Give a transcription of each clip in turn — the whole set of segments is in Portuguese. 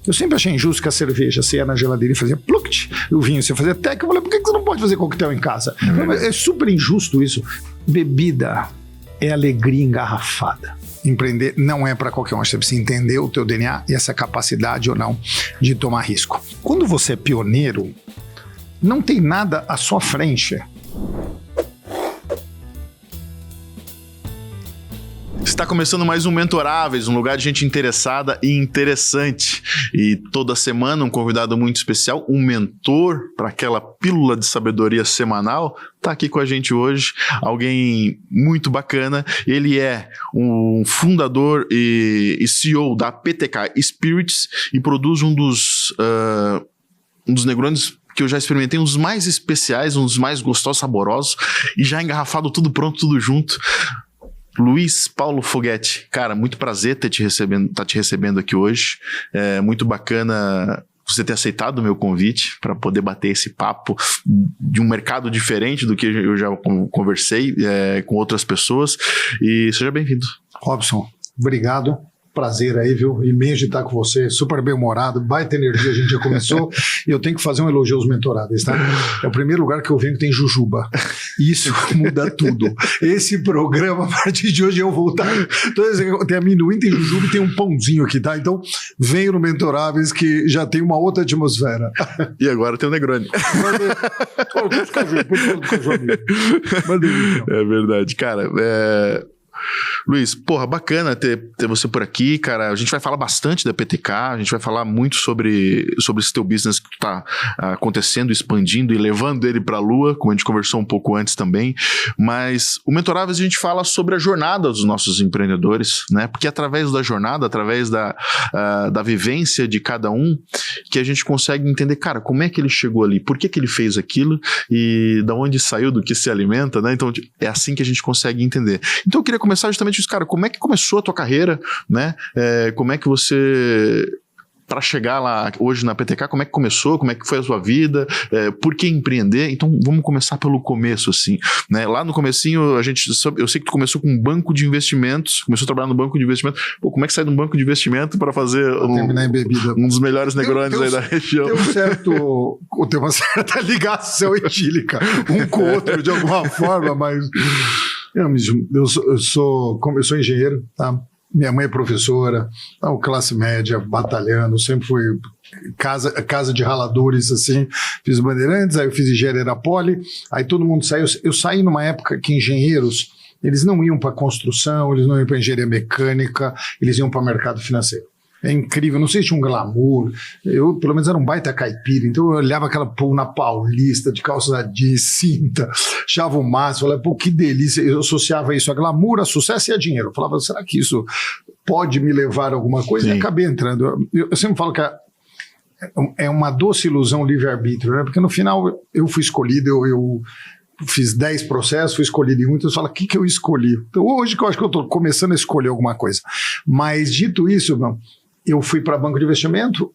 Eu sempre achei injusto que a cerveja, você ia na geladeira e fazia pluct, o vinho você fazia tec. Eu falei, por que você não pode fazer coquetel em casa? É super injusto isso. Bebida é alegria engarrafada. Empreender não é para qualquer um. Você precisa entender o teu DNA e essa capacidade ou não de tomar risco. Quando você é pioneiro, não tem nada à sua frente. Está começando mais um Mentoráveis, um lugar de gente interessada e interessante. E toda semana um convidado muito especial, um mentor para aquela pílula de sabedoria semanal, está aqui com a gente hoje. Alguém muito bacana. Ele é um fundador e CEO da PTK Spirits e produz um dos Negronis que eu já experimentei, um dos mais especiais, um dos mais gostosos, saborosos, e já engarrafado, tudo pronto, tudo junto. Luiz Paulo Foguetti, cara, muito prazer tá te recebendo aqui hoje. É muito bacana você ter aceitado o meu convite para poder bater esse papo de um mercado diferente do que eu já conversei com outras pessoas. E seja bem-vindo. Robson, obrigado. Prazer aí, viu? Imenso de estar com você, super bem-humorado, baita energia, a gente já começou. E eu tenho que fazer um elogio aos mentorados, tá? É o primeiro lugar que eu venho que tem jujuba. Isso muda tudo. Esse programa, a partir de hoje, eu vou estar. Tem amendoim, tem jujuba e tem um pãozinho aqui, tá? Então, venho no Mentoráveis que já tem uma outra atmosfera. E agora tem o Negroni. É verdade, cara. Luiz, porra, bacana ter você por aqui, cara. A gente vai falar bastante da PTK, a gente vai falar muito sobre esse teu business que tá acontecendo, expandindo e levando ele pra lua, como a gente conversou um pouco antes também. Mas o Mentoráveis a gente fala sobre a jornada dos nossos empreendedores, né? Porque através da jornada, através da vivência de cada um, que a gente consegue entender, cara, como é que ele chegou ali, por que ele fez aquilo e da onde saiu, do que se alimenta, né? Então é assim que a gente consegue entender. Então eu queria começar justamente isso, cara, como é que começou a tua carreira, né? Como é que você, para chegar lá hoje na PTK, como é que começou, como é que foi a sua vida, por que empreender? Então vamos começar pelo começo, assim, né? Lá no comecinho, eu sei que tu começou com um banco de investimentos, começou a trabalhar no banco de investimentos. Pô, como é que sai de um banco de investimento para fazer terminar em bebida? Um dos melhores Negronis aí da região? Tem uma certa ligação etílica, um com o outro de alguma forma, mas eu sou engenheiro, tá? Minha mãe é professora, então, classe média, batalhando, sempre fui casa de raladores, assim, fiz Bandeirantes, aí eu fiz engenharia na Poli, aí todo mundo saiu. Eu saí numa época que engenheiros, eles não iam para construção, eles não iam para engenharia mecânica, eles iam para mercado financeiro. É incrível, não sei se tinha um glamour, eu pelo menos era um baita caipira, então eu olhava aquela povo na Paulista, de calça jeans, cinta, achava o máximo, falava, pô, que delícia, eu associava isso a glamour, a sucesso e a dinheiro, eu falava, será que isso pode me levar a alguma coisa? Sim. E acabei entrando, eu sempre falo que é uma doce ilusão livre-arbítrio, né? Porque no final eu fui escolhido, eu fiz 10 processos, fui escolhido em um, então você fala, o que eu escolhi? Então hoje que eu acho que eu estou começando a escolher alguma coisa, mas dito isso, eu fui para banco de investimento,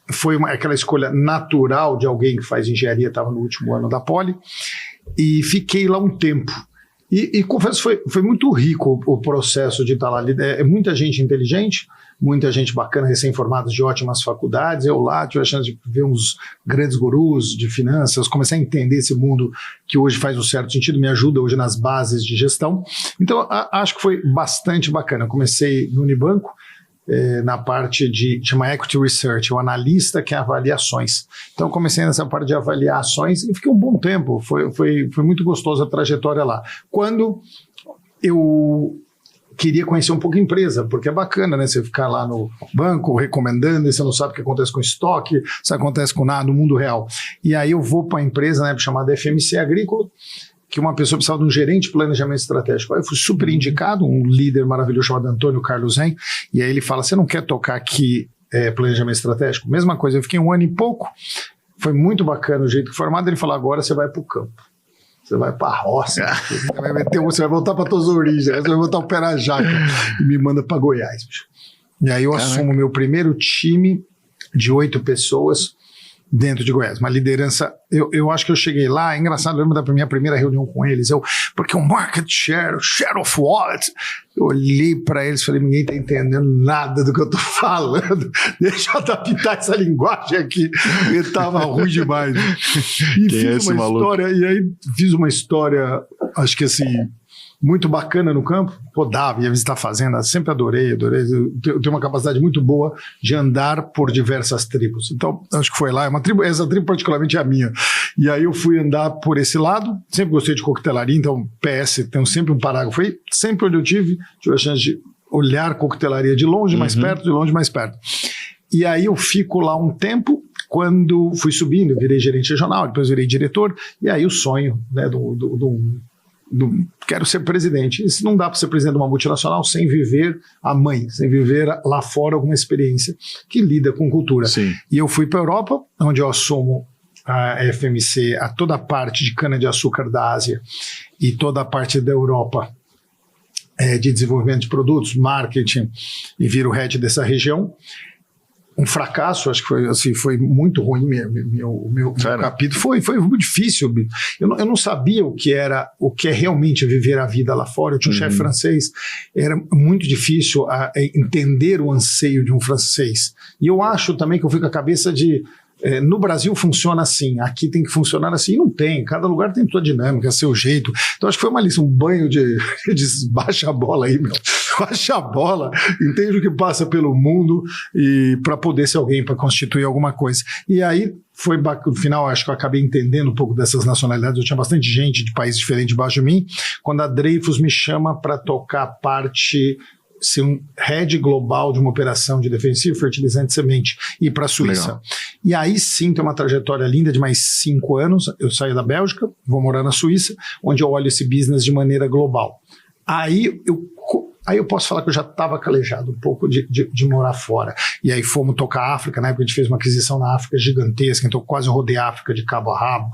foi aquela escolha natural de alguém que faz engenharia, estava no último ano da Poli, e fiquei lá um tempo. E confesso, foi muito rico o processo de estar lá. É muita gente inteligente, muita gente bacana, recém-formados de ótimas faculdades. Eu lá tive a chance de ver uns grandes gurus de finanças, comecei a entender esse mundo que hoje faz um certo sentido, me ajuda hoje nas bases de gestão. Então, acho que foi bastante bacana. Eu comecei no Unibanco, na parte chama Equity Research, o analista que avalia ações. Então comecei nessa parte de avaliar ações e fiquei um bom tempo, foi muito gostoso a trajetória lá. Quando eu queria conhecer um pouco a empresa, porque é bacana, né? Você ficar lá no banco recomendando, e você não sabe o que acontece com estoque, se acontece com nada no mundo real. E aí eu vou para uma empresa, né, chamada FMC Agrícola, que uma pessoa precisava de um gerente de planejamento estratégico. Aí eu fui super indicado, um líder maravilhoso chamado Antônio Carlos Ren, e aí ele fala, você não quer tocar aqui planejamento estratégico? Mesma coisa, eu fiquei 1 ano e pouco, foi muito bacana o jeito que formado, ele falou, agora você vai para o campo. Você vai para a roça, você vai voltar para todas as origens, você vai voltar o pé na jaca e me manda para Goiás. Bicho. E aí eu assumo meu primeiro time de 8 pessoas, dentro de Goiás, uma liderança. Eu acho que eu cheguei lá, é engraçado, eu lembro da minha primeira reunião com eles, porque o market share, o share of wallet, eu olhei para eles e falei, ninguém está entendendo nada do que eu estou falando, deixa eu adaptar essa linguagem aqui, ele estava ruim demais. E fiz uma história, e aí fiz uma história, acho que assim, muito bacana no campo, rodava, ia visitar a fazenda, sempre adorei, eu tenho uma capacidade muito boa de andar por diversas tribos, então acho que foi lá, essa tribo particularmente é a minha, e aí eu fui andar por esse lado, sempre gostei de coquetelaria, então PS, tenho sempre um parágrafo aí, sempre onde eu tive a chance de olhar coquetelaria de longe, mais perto, de longe, mais perto, e aí eu fico lá um tempo. Quando fui subindo, eu virei gerente regional, depois virei diretor, e aí o sonho, né, quero ser presidente. E se não dá para ser presidente de uma multinacional sem viver a mãe, sem viver lá fora alguma experiência que lida com cultura. Sim. E eu fui para a Europa, onde eu assumo a FMC, a toda a parte de cana-de-açúcar da Ásia e toda a parte da Europa de desenvolvimento de produtos, marketing, e viro head dessa região. Um fracasso, acho que foi, assim, foi muito ruim o meu capítulo, foi muito difícil, eu não sabia o que é realmente viver a vida lá fora, eu tinha um chefe francês, era muito difícil entender o anseio de um francês, e eu acho também que eu fui com a cabeça de no Brasil funciona assim, aqui tem que funcionar assim, e não tem, cada lugar tem sua dinâmica, seu jeito, então acho que foi uma lição, um banho de baixa a bola aí, baixa a bola, entende o que passa pelo mundo e para poder ser alguém, para constituir alguma coisa. E aí foi no final, acho que eu acabei entendendo um pouco dessas nacionalidades, eu tinha bastante gente de países diferentes debaixo de mim, quando a Dreyfus me chama para tocar parte, ser um head global de uma operação de defensivo, fertilizante e semente, e ir para a Suíça. Legal. E aí sim tem uma trajetória linda de mais 5 anos, eu saio da Bélgica, vou morar na Suíça, onde eu olho esse business de maneira global. Aí eu posso falar que eu já estava calejado um pouco de morar fora. E aí fomos tocar a África, na época a gente fez uma aquisição na África gigantesca, então quase rodei a África de cabo a rabo,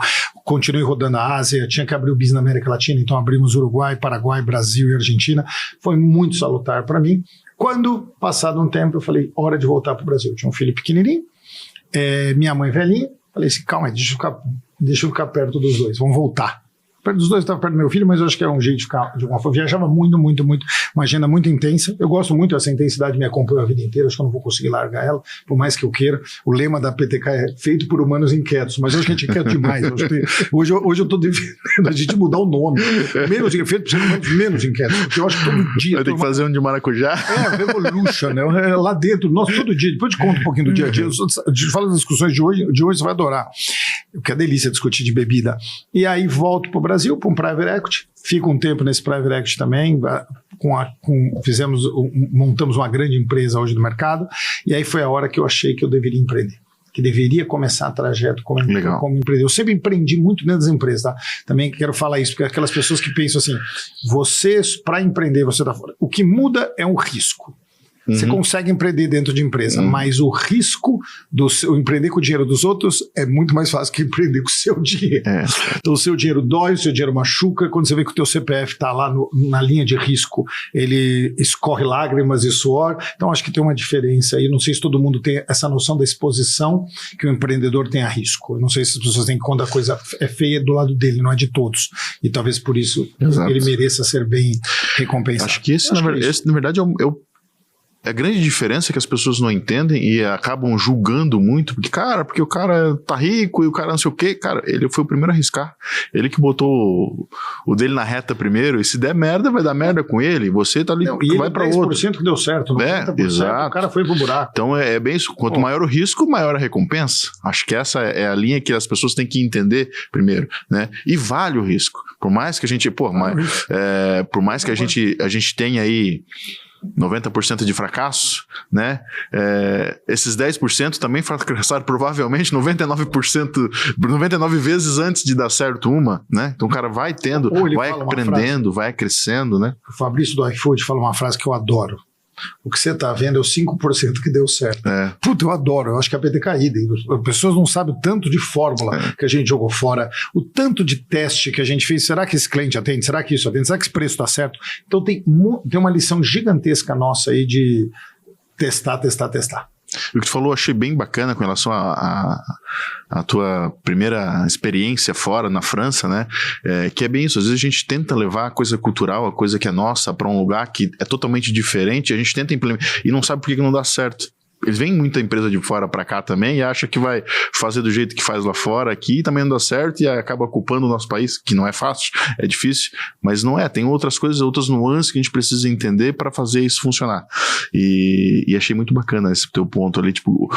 continuei rodando a Ásia, tinha que abrir o business na América Latina, então abrimos Uruguai, Paraguai, Brasil e Argentina. Foi muito salutar para mim. Quando, passado um tempo, eu falei, hora de voltar para o Brasil. Eu tinha um filho pequenininho, minha mãe velhinha, falei assim, calma aí, deixa eu ficar perto dos dois, vamos voltar. Perto dos dois, eu estava perto do meu filho, mas eu acho que era um jeito de ficar de uma forma. Viajava muito, uma agenda muito intensa. Eu gosto muito dessa intensidade, me acompanha a vida inteira, acho que eu não vou conseguir largar ela, por mais que eu queira. O lema da PTK é feito por humanos inquietos, mas hoje a gente é inquieto demais. Hoje eu estou defendendo a gente mudar o nome. Feito por seres humanos menos inquietos, porque eu acho que todo dia. Vai ter que fazer um de maracujá? Revolution, né? Lá dentro, todo dia. Depois eu te conto um pouquinho do dia a dia. Eu falo das discussões de hoje, você vai adorar. Que é delícia discutir de bebida. E aí volto para o Brasil, para um private equity, fico um tempo nesse private equity também, montamos uma grande empresa hoje no mercado, e aí foi a hora que eu achei que eu deveria empreender, que deveria começar o trajeto como empreender. Eu sempre empreendi muito dentro das empresas, tá? Também quero falar isso, porque aquelas pessoas que pensam assim, para empreender, você está fora. O que muda é um risco. Você consegue empreender dentro de empresa, mas o risco empreender com o dinheiro dos outros é muito mais fácil que empreender com o seu dinheiro. Então o seu dinheiro dói, o seu dinheiro machuca, quando você vê que o teu CPF está lá na linha de risco, ele escorre lágrimas e suor, então acho que tem uma diferença aí, não sei se todo mundo tem essa noção da exposição que o empreendedor tem a risco, eu não sei se as pessoas têm quando a coisa é feia do lado dele, não é de todos, e talvez por isso ele mereça ser bem recompensado. Acho que esse na verdade é a grande diferença que as pessoas não entendem e acabam julgando muito, porque o cara tá rico e o cara não sei o quê. Cara, ele foi o primeiro a arriscar. Ele que botou o dele na reta primeiro, e se der merda, vai dar merda com ele. Você tá ali, vai para outro. 10% que deu certo, 90%, exato. O cara foi pro buraco. Então é bem isso. Quanto maior o risco, maior a recompensa. Acho que essa é a linha que as pessoas têm que entender primeiro, né? E vale o risco. Por mais que a gente, por mais que a gente tenha aí 90% de fracasso, né? Esses 10% também fracassaram provavelmente 99 vezes antes de dar certo uma, né? Então o cara vai tendo, vai aprendendo, vai crescendo, né? O Fabrício do iFood fala uma frase que eu adoro. O que você está vendo é o 5% que deu certo. Puta, eu adoro, eu acho que a PTK é idem. As pessoas não sabem o tanto de fórmula que a gente jogou fora, o tanto de teste que a gente fez. Será que esse cliente atende? Será que isso atende? Será que esse preço está certo? Então tem uma lição gigantesca nossa aí de testar. O que tu falou, eu achei bem bacana com relação a tua primeira experiência fora, na França, né? Que é bem isso. Às vezes a gente tenta levar a coisa cultural, a coisa que é nossa, para um lugar que é totalmente diferente, a gente tenta implementar e não sabe por que não dá certo. Eles vêm muita empresa de fora para cá também e acha que vai fazer do jeito que faz lá fora, aqui também não dá certo e acaba culpando o nosso país, que não é fácil, é difícil, mas não é. Tem outras coisas, outras nuances que a gente precisa entender para fazer isso funcionar. E achei muito bacana esse teu ponto ali, tipo,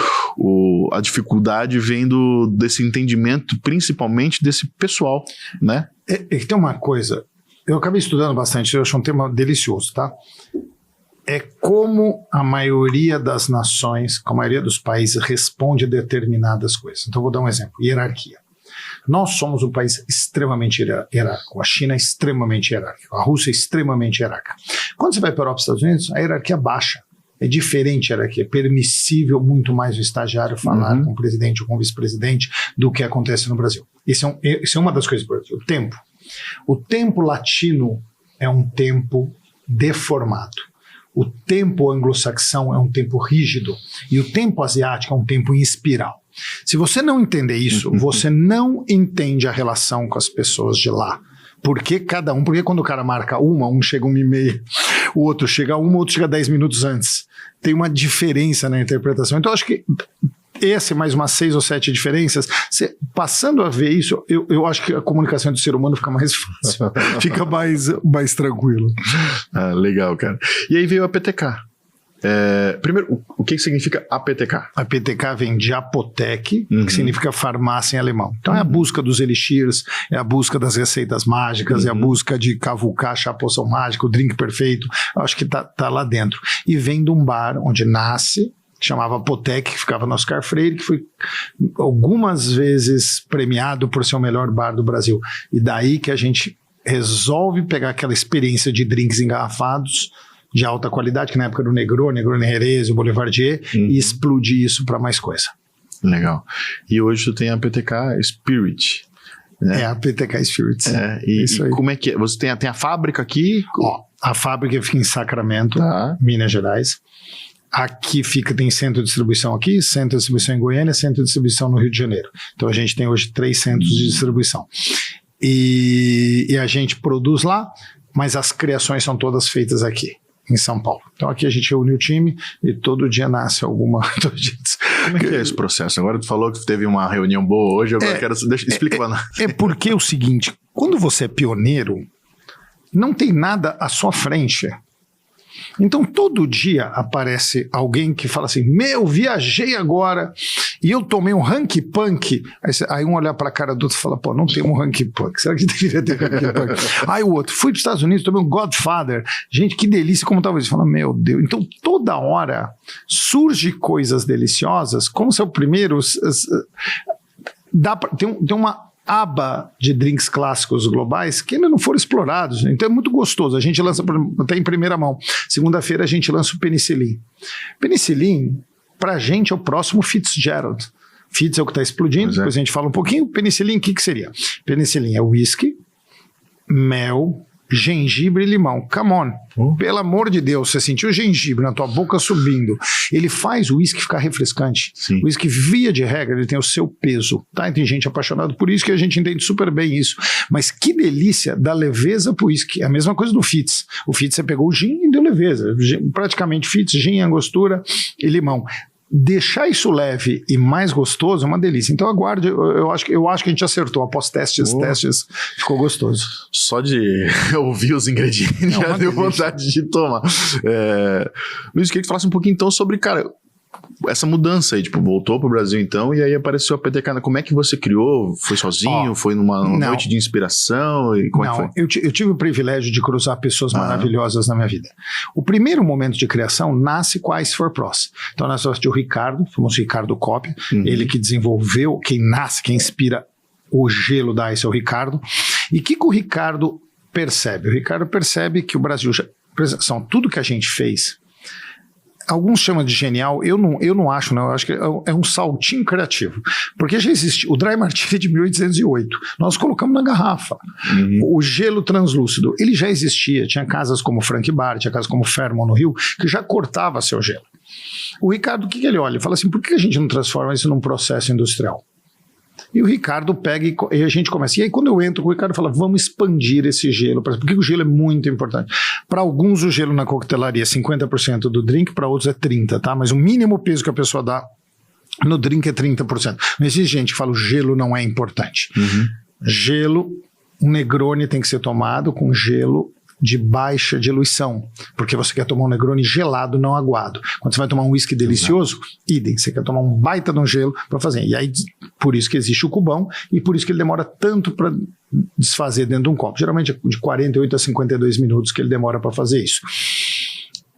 a dificuldade vem desse entendimento, principalmente desse pessoal, né? Tem uma coisa, eu acabei estudando bastante, eu acho um tema delicioso, tá? É como a maioria das nações, a maioria dos países responde a determinadas coisas. Então, vou dar um exemplo. Hierarquia. Nós somos um país extremamente hierárquico. A China é extremamente hierárquica. A Rússia é extremamente hierárquica. Quando você vai para a Europa e Estados Unidos, a hierarquia baixa. É diferente a hierarquia. É permissível muito mais o estagiário falar com o presidente ou com o vice-presidente do que acontece no Brasil. Isso é uma das coisas do Brasil. O tempo. O tempo latino é um tempo deformado. O tempo anglo-saxão é um tempo rígido e o tempo asiático é um tempo em espiral. Se você não entender isso, você não entende a relação com as pessoas de lá. Porque quando o cara marca um chega 1h30, o outro chega 1, o outro chega 10 minutos antes. Tem uma diferença na interpretação. Então, eu acho que esse mais umas 6 ou 7 diferenças, passando a ver isso, eu acho que a comunicação do ser humano fica mais fácil, fica mais tranquilo. Legal, cara. E aí veio a PTK. Primeiro, o que significa APTK? A PTK vem de Apotheke, que significa farmácia em alemão. Então é a busca dos elixirs, é a busca das receitas mágicas, é a busca de cavucar, achar a poção mágica, o drink perfeito. Eu acho que tá lá dentro. E vem de um bar onde nasce, que chamava Apotheke, que ficava no Oscar Freire, que foi algumas vezes premiado por ser o melhor bar do Brasil. E daí que a gente resolve pegar aquela experiência de drinks engarrafados de alta qualidade, que na época era o Negroni Jerez, o Boulevardier, e explodir isso para mais coisa. Legal. E hoje tu tem a PTK Spirit, né? É a PTK Spirit. Isso aí. Como é que é? Você tem a fábrica aqui? A fábrica fica em Sacramento, Minas Gerais. Aqui tem centro de distribuição aqui, centro de distribuição em Goiânia, centro de distribuição no Rio de Janeiro. Então a gente tem hoje 3 centros de distribuição. E a gente produz lá, mas as criações são todas feitas aqui, em São Paulo. Então aqui a gente reúne o time e todo dia nasce alguma... Como é que é esse processo? Agora tu falou que teve uma reunião boa hoje, agora quero... Explica lá. É porque é o seguinte, quando você é pioneiro, não tem nada à sua frente. Então todo dia aparece alguém que fala assim, viajei agora e eu tomei um Hanky Punk. Aí um olhar para a cara do outro e fala, pô, não tem um Hanky Punk, será que deveria ter Hanky Punk? Aí o outro, fui para os Estados Unidos, tomei um Godfather, gente, que delícia, como talvez, fala, meu Deus. Então toda hora surge coisas deliciosas, como se é o primeiro, tem uma aba de drinks clássicos globais que ainda não foram explorados, então é muito gostoso. A gente lança até em primeira mão. Segunda-feira a gente lança o Penicillin. Penicillin, pra gente, é o próximo Fitzgerald. Fitz é o que está explodindo, depois a gente fala um pouquinho. Penicillin, o que seria? Penicillin é whisky, mel, gengibre e limão. Come on. Pelo amor de Deus, você sentiu o gengibre na tua boca subindo. Ele faz o uísque ficar refrescante. Sim. O uísque, via de regra, ele tem o seu peso. Tá? E tem gente apaixonada por isso que a gente entende super bem isso. Mas que delícia da leveza pro uísque. É a mesma coisa do Fitz. O Fitz, você pegou o gin e deu leveza. Praticamente Fitz, gin, angostura e limão. Deixar isso leve e mais gostoso é uma delícia. Então aguarde, eu acho que a gente acertou. Após testes, ficou gostoso. Só de ouvir os ingredientes já deu vontade de tomar. Luiz, queria que falasse um pouquinho então sobre, cara, essa mudança aí, tipo, voltou pro Brasil então, e aí apareceu a PTK. Como é que você criou? Foi sozinho? Foi numa noite de inspiração? E como é que foi? Eu tive o privilégio de cruzar pessoas maravilhosas na minha vida. O primeiro momento de criação nasce com a Ice for Pros. Então nós temos o Ricardo, o famoso Ricardo Copia, ele que desenvolveu, quem inspira o gelo da Ice é o Ricardo. E o que o Ricardo percebe? O Ricardo percebe que o Brasil tudo que a gente fez. Alguns chamam de genial, eu não acho, não. Eu acho que é um saltinho criativo. Porque já existe o Dry Martini de 1808. Nós colocamos na garrafa. O gelo translúcido, ele já existia. Tinha casas como Frank Bar, tinha casas como Fairmont no Rio, que já cortava seu gelo. O Ricardo, o que ele olha? Ele fala assim, por que a gente não transforma isso num processo industrial? E o Ricardo pega e a gente começa. E aí quando eu entro, o Ricardo fala, vamos expandir esse gelo. Porque o gelo é muito importante. Para alguns o gelo na coquetelaria é 50% do drink, para outros é 30%, tá? Mas o mínimo peso que a pessoa dá no drink é 30%. Mas existe gente que fala, o gelo não é importante. Gelo, um Negroni tem que ser tomado com gelo de baixa diluição, porque você quer tomar um Negroni gelado, não aguado. Quando você vai tomar um whisky delicioso, idem, você quer tomar um baita no gelo para fazer. E aí, por isso que existe o cubão e por isso que ele demora tanto para desfazer dentro de um copo. Geralmente é de 48 a 52 minutos que ele demora para fazer isso.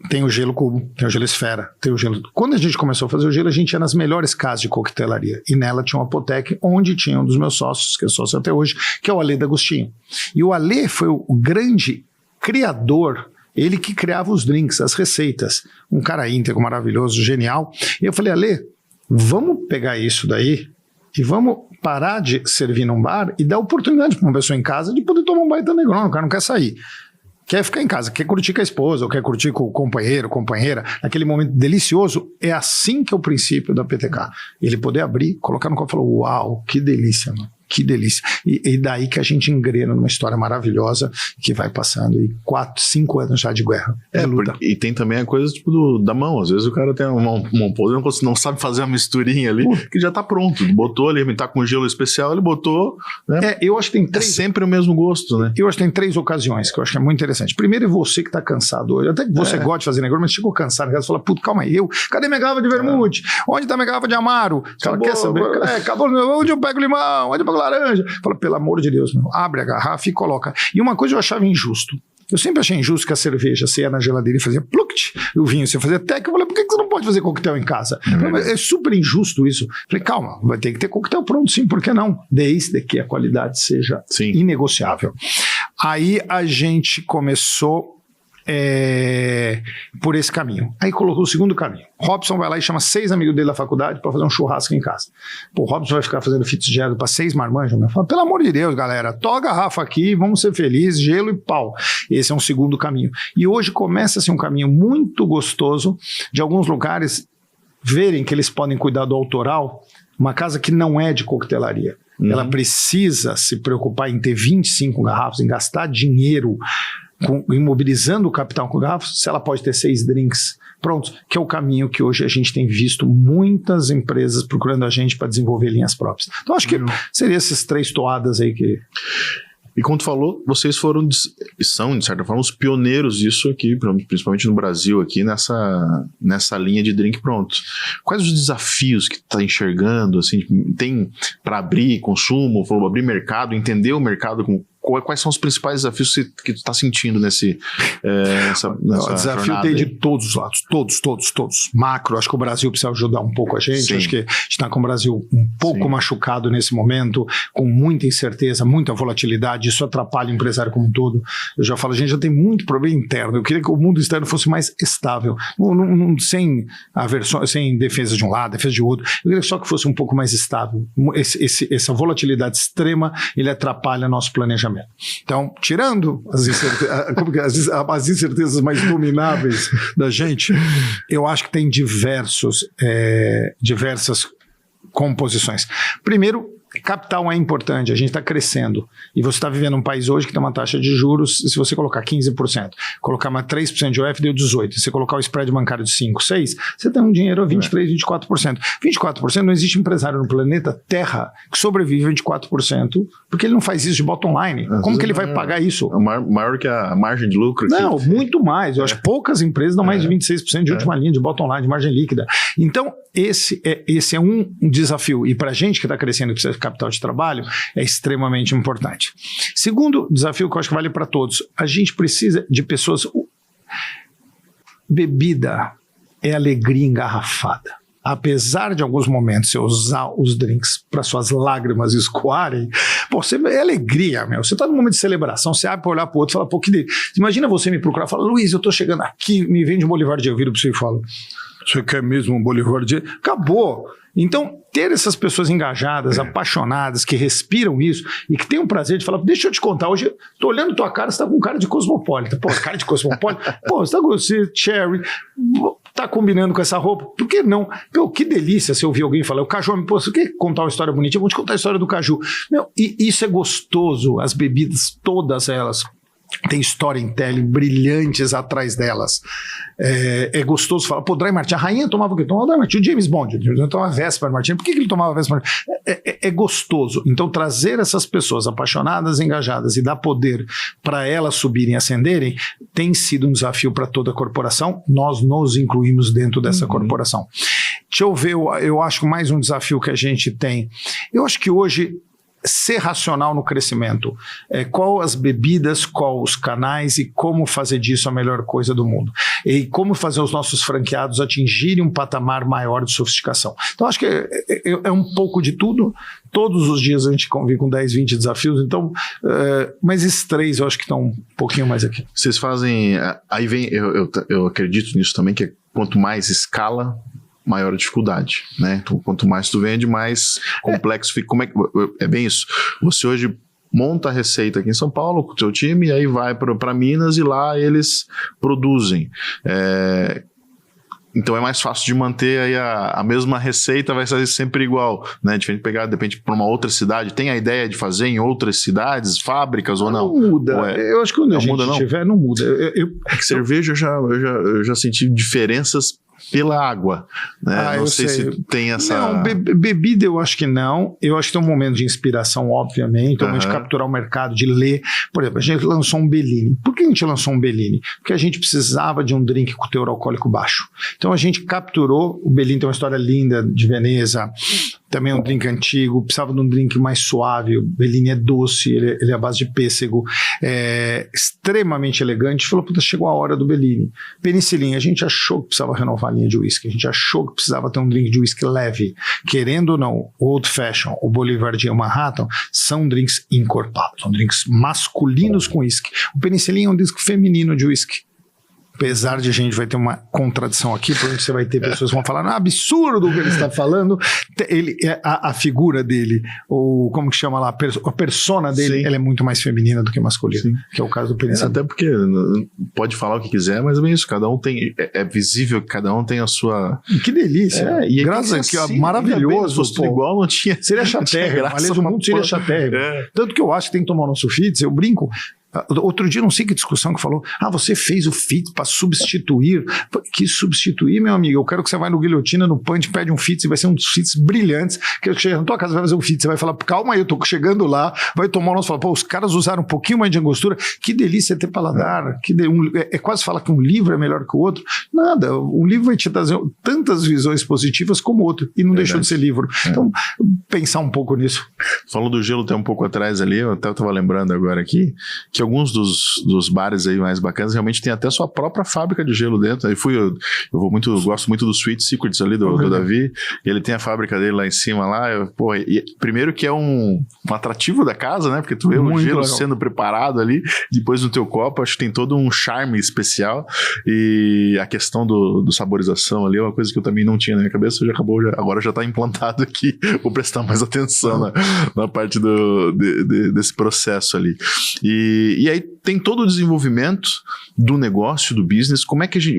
Tem o gelo cubo, tem o gelo esfera, tem o gelo... Quando a gente começou a fazer o gelo, a gente ia nas melhores casas de coquetelaria. E nela tinha uma Apotec, onde tinha um dos meus sócios, que é sócio até hoje, que é o Alê D'Agostinho. E o Alê foi o grande criador, ele que criava os drinks, as receitas. Um cara íntegro, maravilhoso, genial. E eu falei, Alê, vamos pegar isso daí e vamos parar de servir num bar e dar oportunidade para uma pessoa em casa de poder tomar um baita Negroni. O cara não quer sair. Quer ficar em casa, quer curtir com a esposa, ou quer curtir com o companheiro, companheira, naquele momento delicioso. É assim que é o princípio da PTK. Ele poder abrir, colocar no copo e falar, uau, que delícia, mano. Que delícia. E daí que a gente engrena numa história maravilhosa que vai passando. E 4, 5 anos já de guerra. Luta. E tem também a coisa tipo da mão. Às vezes o cara tem uma mão podre, não sabe fazer uma misturinha ali, que já tá pronto. Botou ali, tá com gelo especial, ele botou. Né? Eu acho que tem 3. É sempre o mesmo gosto, né? Eu acho que tem 3 ocasiões que eu acho que é muito interessante. Primeiro é você que tá cansado hoje. Até que você gosta de fazer negócio, mas chegou cansado. Você fala, puto, calma aí, cadê minha garrafa de vermute? Onde tá minha garrafa de amaro? Você fala, quer saber? Acabou. Onde eu pego limão? Onde eu pego laranja? Fala, pelo amor de Deus, meu, abre a garrafa e coloca. E uma coisa eu achava injusto. Eu sempre achei injusto que a cerveja, você ia na geladeira e fazia pluct, o vinho você fazia teca. Eu falei, por que você não pode fazer coquetel em casa? É super injusto isso. Eu falei, calma, vai ter que ter coquetel pronto, sim, por que não? Desde que a qualidade seja inegociável. Aí a gente começou por esse caminho. Aí colocou o segundo caminho. Robson vai lá e chama 6 amigos dele da faculdade para fazer um churrasco em casa. Pô, o Robson vai ficar fazendo Fitzgerald para 6 marmanjos? Fala, pelo amor de Deus, galera, toca a garrafa aqui, vamos ser felizes, gelo e pau. Esse é um segundo caminho. E hoje começa-se um caminho muito gostoso de alguns lugares verem que eles podem cuidar do autoral, uma casa que não é de coquetelaria. Ela precisa se preocupar em ter 25 garrafas, em gastar dinheiro imobilizando o capital com garrafas, se ela pode ter 6 drinks prontos, que é o caminho que hoje a gente tem visto muitas empresas procurando a gente para desenvolver linhas próprias. Então acho que seria essas 3 toadas aí que... E como tu falou, vocês são, de certa forma, os pioneiros disso aqui, principalmente no Brasil, aqui nessa linha de drink pronto. Quais os desafios que tu tá enxergando? Assim, tem para abrir consumo, abrir mercado, entender o mercado com... Quais são os principais desafios que tu está sentindo nessa o desafio jornada tem aí? de todos os lados, todos. Macro, acho que o Brasil precisa ajudar um pouco a gente. Sim. Acho que a gente está com o Brasil um pouco machucado nesse momento, com muita incerteza, muita volatilidade, isso atrapalha o empresário como um todo. Eu já falo, a gente já tem muito problema interno. Eu queria que o mundo externo fosse mais estável, sem aversões, sem defesa de um lado, defesa de outro. Eu queria só que fosse um pouco mais estável. Essa volatilidade extrema, ele atrapalha nosso planejamento. Então, tirando as incertezas mais domináveis da gente, eu acho que tem diversas composições. Primeiro, capital é importante, a gente está crescendo e você está vivendo um país hoje que tem uma taxa de juros, se você colocar 15%, colocar mais 3% de UF deu 18%, se você colocar o spread bancário de 5%, 6%, você tem um dinheiro a 23%, 24%. 24% não existe empresário no planeta Terra que sobrevive a 24%, porque ele não faz isso de bottom line. Como que ele vai pagar isso? Maior que a margem de lucro? Não, muito mais. Eu acho que poucas empresas dão mais de 26% de última linha, de bottom line, de margem líquida. Então, esse é um desafio. E para a gente que está crescendo e precisa de capital de trabalho, é extremamente importante. Segundo desafio que eu acho que vale para todos, a gente precisa de pessoas... Bebida é alegria engarrafada. Apesar de alguns momentos você usar os drinks para suas lágrimas escoarem, é alegria, meu. Você está num momento de celebração, você abre para olhar para o outro e fala, pô, que delícia. Imagina você me procurar e falar, Luiz, eu estou chegando aqui, me vende um Bolivar de... Eu viro para você e falo, você quer mesmo um Bolivar de... Acabou. Então, ter essas pessoas engajadas, apaixonadas, que respiram isso e que têm um prazer de falar, deixa eu te contar, hoje tô olhando tua cara, você tá com cara de cosmopolita. Pô, cara de cosmopolita? Pô, você tá com você, Cherry, tá combinando com essa roupa, por que não? Meu, que delícia se eu ouvir alguém falar, o Caju, pô, você quer contar uma história bonitinha? Eu vou te contar a história do Caju. Meu, e isso é gostoso, as bebidas, todas elas, tem storytelling brilhantes atrás delas. É gostoso falar, pô, Dry Martini, a rainha tomava o quê? Tomava Dry Martini, o James Bond tomava Vesper Martini, por que ele tomava Vesper Martini? É gostoso. Então trazer essas pessoas apaixonadas, engajadas e dar poder para elas subirem e ascenderem tem sido um desafio para toda a corporação. Nós nos incluímos dentro dessa corporação. Deixa eu ver, eu acho que mais um desafio que a gente tem. Eu acho que hoje ser racional no crescimento. Qual as bebidas, qual os canais e como fazer disso a melhor coisa do mundo. E como fazer os nossos franqueados atingirem um patamar maior de sofisticação. Então, acho que é um pouco de tudo. Todos os dias a gente convive com 10, 20 desafios, então, mas esses 3 eu acho que estão um pouquinho mais aqui. Vocês fazem, aí vem, eu acredito nisso também, que quanto mais escala, maior a dificuldade, né? Então, quanto mais tu vende, mais complexo fica. Como é bem isso? Você hoje monta a receita aqui em São Paulo com o teu time, e aí vai para Minas e lá eles produzem. Então é mais fácil de manter aí a mesma receita, vai ser sempre igual, né? Diferente de pegar, de repente, para uma outra cidade. Tem a ideia de fazer em outras cidades, fábricas ou não? Não muda. Eu acho que quando a gente tiver, não muda. Cerveja eu já senti diferenças pela água, né? Não sei se tem essa... Não, bebida eu acho que não. Eu acho que tem um momento de inspiração, obviamente, um momento de capturar o mercado, de ler. Por exemplo, a gente lançou um Bellini. Por que a gente lançou um Bellini? Porque a gente precisava de um drink com teor alcoólico baixo. Então a gente capturou, o Bellini tem uma história linda de Veneza, também é um drink antigo, precisava de um drink mais suave. O Bellini é doce, ele é à base de pêssego, extremamente elegante. Falou, puta, chegou a hora do Bellini. Penicilin, a gente achou que precisava renovar a linha de whisky, a gente achou que precisava ter um drink de whisky leve. Querendo ou não, o Old Fashion, o Bolivardia e o Manhattan são drinks encorpados, são drinks masculinos com whisky. O Penicilin é um drink feminino de whisky. Apesar de a gente vai ter uma contradição aqui, porque você vai ter pessoas que vão falar, absurdo o que ele está falando, a figura dele, ou como que chama lá, a persona dele, ela é muito mais feminina do que masculina, que é o caso do Penicilin. Até porque pode falar o que quiser, mas é bem isso, cada um tem, é visível que cada um tem a sua... Que delícia, e graças a Deus, maravilhoso. Se fosse tudo igual, não tinha... Seria chatérrimo, aliás, o mundo seria chatérrimo. Tanto que eu acho que tem que tomar o nosso FITS, eu brinco. Outro dia, não sei que discussão que falou, você fez o FITS para substituir. Que substituir, meu amigo? Eu quero que você vá no Guilhotina, no Punch, pede um FITS, e vai ser um FITS brilhantes, que eu chego na tua casa, vai fazer um FITS, você vai falar, calma aí, eu tô chegando lá, vai tomar o nosso, fala, os caras usaram um pouquinho mais de angostura, que delícia ter paladar, quase falar que um livro é melhor que o outro. Nada, um livro vai te trazer tantas visões positivas como o outro, e não deixou de ser livro. Então, pensar um pouco nisso. Falou do gelo até um pouco atrás ali, eu até estava lembrando agora aqui, que alguns dos bares aí mais bacanas realmente tem até sua própria fábrica de gelo dentro. Aí gosto muito do Sweet Secrets ali do Davi, ele tem a fábrica dele lá em cima lá, primeiro que é um atrativo da casa, né, porque tu vê o gelo sendo preparado ali, depois no teu copo, acho que tem todo um charme especial, e a questão do saborização ali é uma coisa que eu também não tinha na minha cabeça, agora já está implantado aqui, vou prestar mais atenção na parte desse processo ali. E aí tem todo o desenvolvimento do negócio, do business. Como é que a gente...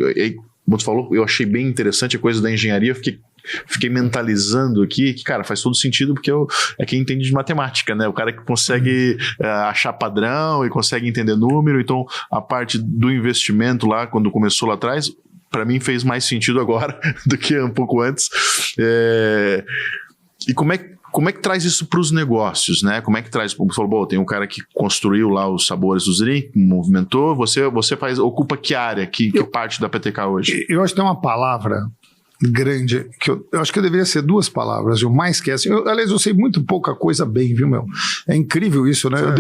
Como tu falou, eu achei bem interessante a coisa da engenharia, fiquei mentalizando aqui, que, cara, faz todo sentido, porque é quem entende de matemática, né? O cara que consegue achar padrão e consegue entender número. Então, a parte do investimento lá, quando começou lá atrás, para mim fez mais sentido agora do que um pouco antes. E como é que traz isso para os negócios, né? Como é que traz? Você falou, tem um cara que construiu lá os sabores dos drinks, movimentou, você ocupa que área, que parte da PTK hoje? Eu acho que tem uma palavra grande, que eu acho que deveria ser 2 palavras, o mais que essa. Aliás, eu sei muito pouca coisa bem, viu, meu? É incrível isso, né? Eu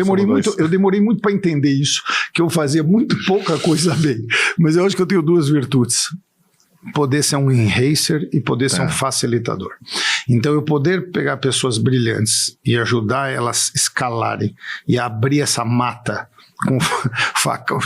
demorei muito para entender isso, que eu fazia muito pouca coisa bem, mas eu acho que eu tenho 2 virtudes. Poder ser um enhancer e poder ser um facilitador. Então, eu poder pegar pessoas brilhantes e ajudar elas escalarem e abrir essa mata com faca,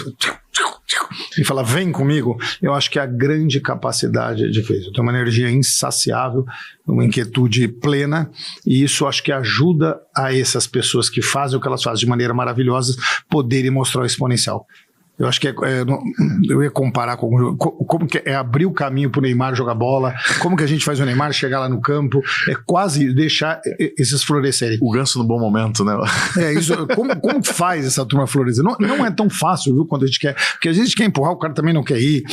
e falar, vem comigo, eu acho que é a grande capacidade de fazer. Eu tenho uma energia insaciável, uma inquietude plena, e isso acho que ajuda a essas pessoas que fazem o que elas fazem de maneira maravilhosa poderem mostrar o exponencial. Eu acho que eu ia comparar com como que é abrir o caminho para o Neymar jogar bola, como que a gente faz o Neymar chegar lá no campo, é quase deixar esses florescerem. O ganso no bom momento, né? Isso, como faz essa turma florescer? Não é tão fácil, viu, quando a gente quer, porque às vezes a gente quer empurrar, o cara também não quer ir.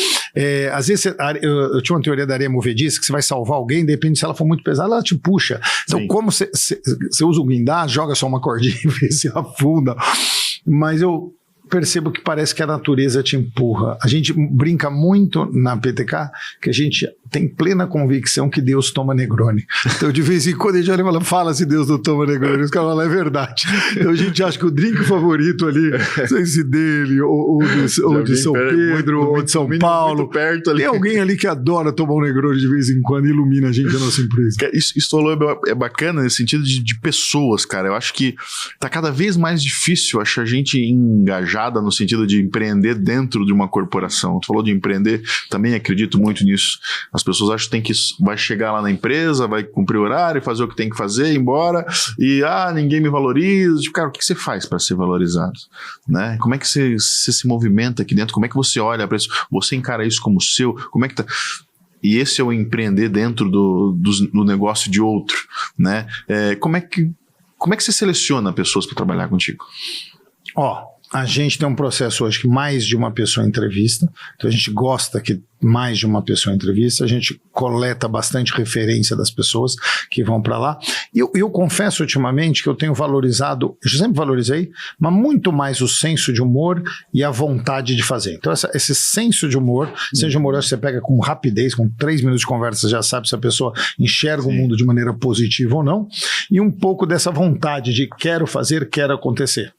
Às vezes, eu tinha uma teoria da areia movediça, que você vai salvar alguém, depende se ela for muito pesada, ela te puxa. Então, como você usa o guindaste, joga só uma cordinha e vê se afunda. Mas eu percebo que parece que a natureza te empurra. A gente brinca muito na PTK que a gente tem plena convicção que Deus toma Negroni. Então, de vez em quando, a gente olha e fala se Deus não toma Negroni. Os caras falam, é verdade. Então, a gente acha que o drink favorito ali, não sei se dele, ou de São Pedro, ou de São Paulo. Perto ali. Tem alguém ali que adora tomar um Negroni de vez em quando e ilumina a gente, a nossa empresa. Isso é bacana nesse sentido de pessoas, cara. Eu acho que tá cada vez mais difícil achar gente engajada no sentido de empreender dentro de uma corporação. Tu falou de empreender, também acredito muito nisso. As pessoas acham que vai chegar lá na empresa, vai cumprir o horário, fazer o que tem que fazer, ir embora, e ninguém me valoriza. Tipo, cara, o que você faz para ser valorizado? Né? Como é que você se movimenta aqui dentro? Como é que você olha para isso? Você encara isso como seu? Como é que tá? E esse é o empreender dentro do negócio de outro, né? Como é que você seleciona pessoas para trabalhar contigo? A gente tem um processo hoje que mais de uma pessoa entrevista, então a gente gosta que mais de uma pessoa entrevista, a gente coleta bastante referência das pessoas que vão para lá. E eu confesso ultimamente que eu tenho valorizado, eu sempre valorizei, mas muito mais o senso de humor e a vontade de fazer. Então esse senso de humor, senso de humor você pega com rapidez, com 3 minutos de conversa, você já sabe se a pessoa enxerga o mundo de maneira positiva ou não, e um pouco dessa vontade de quero fazer, quero acontecer.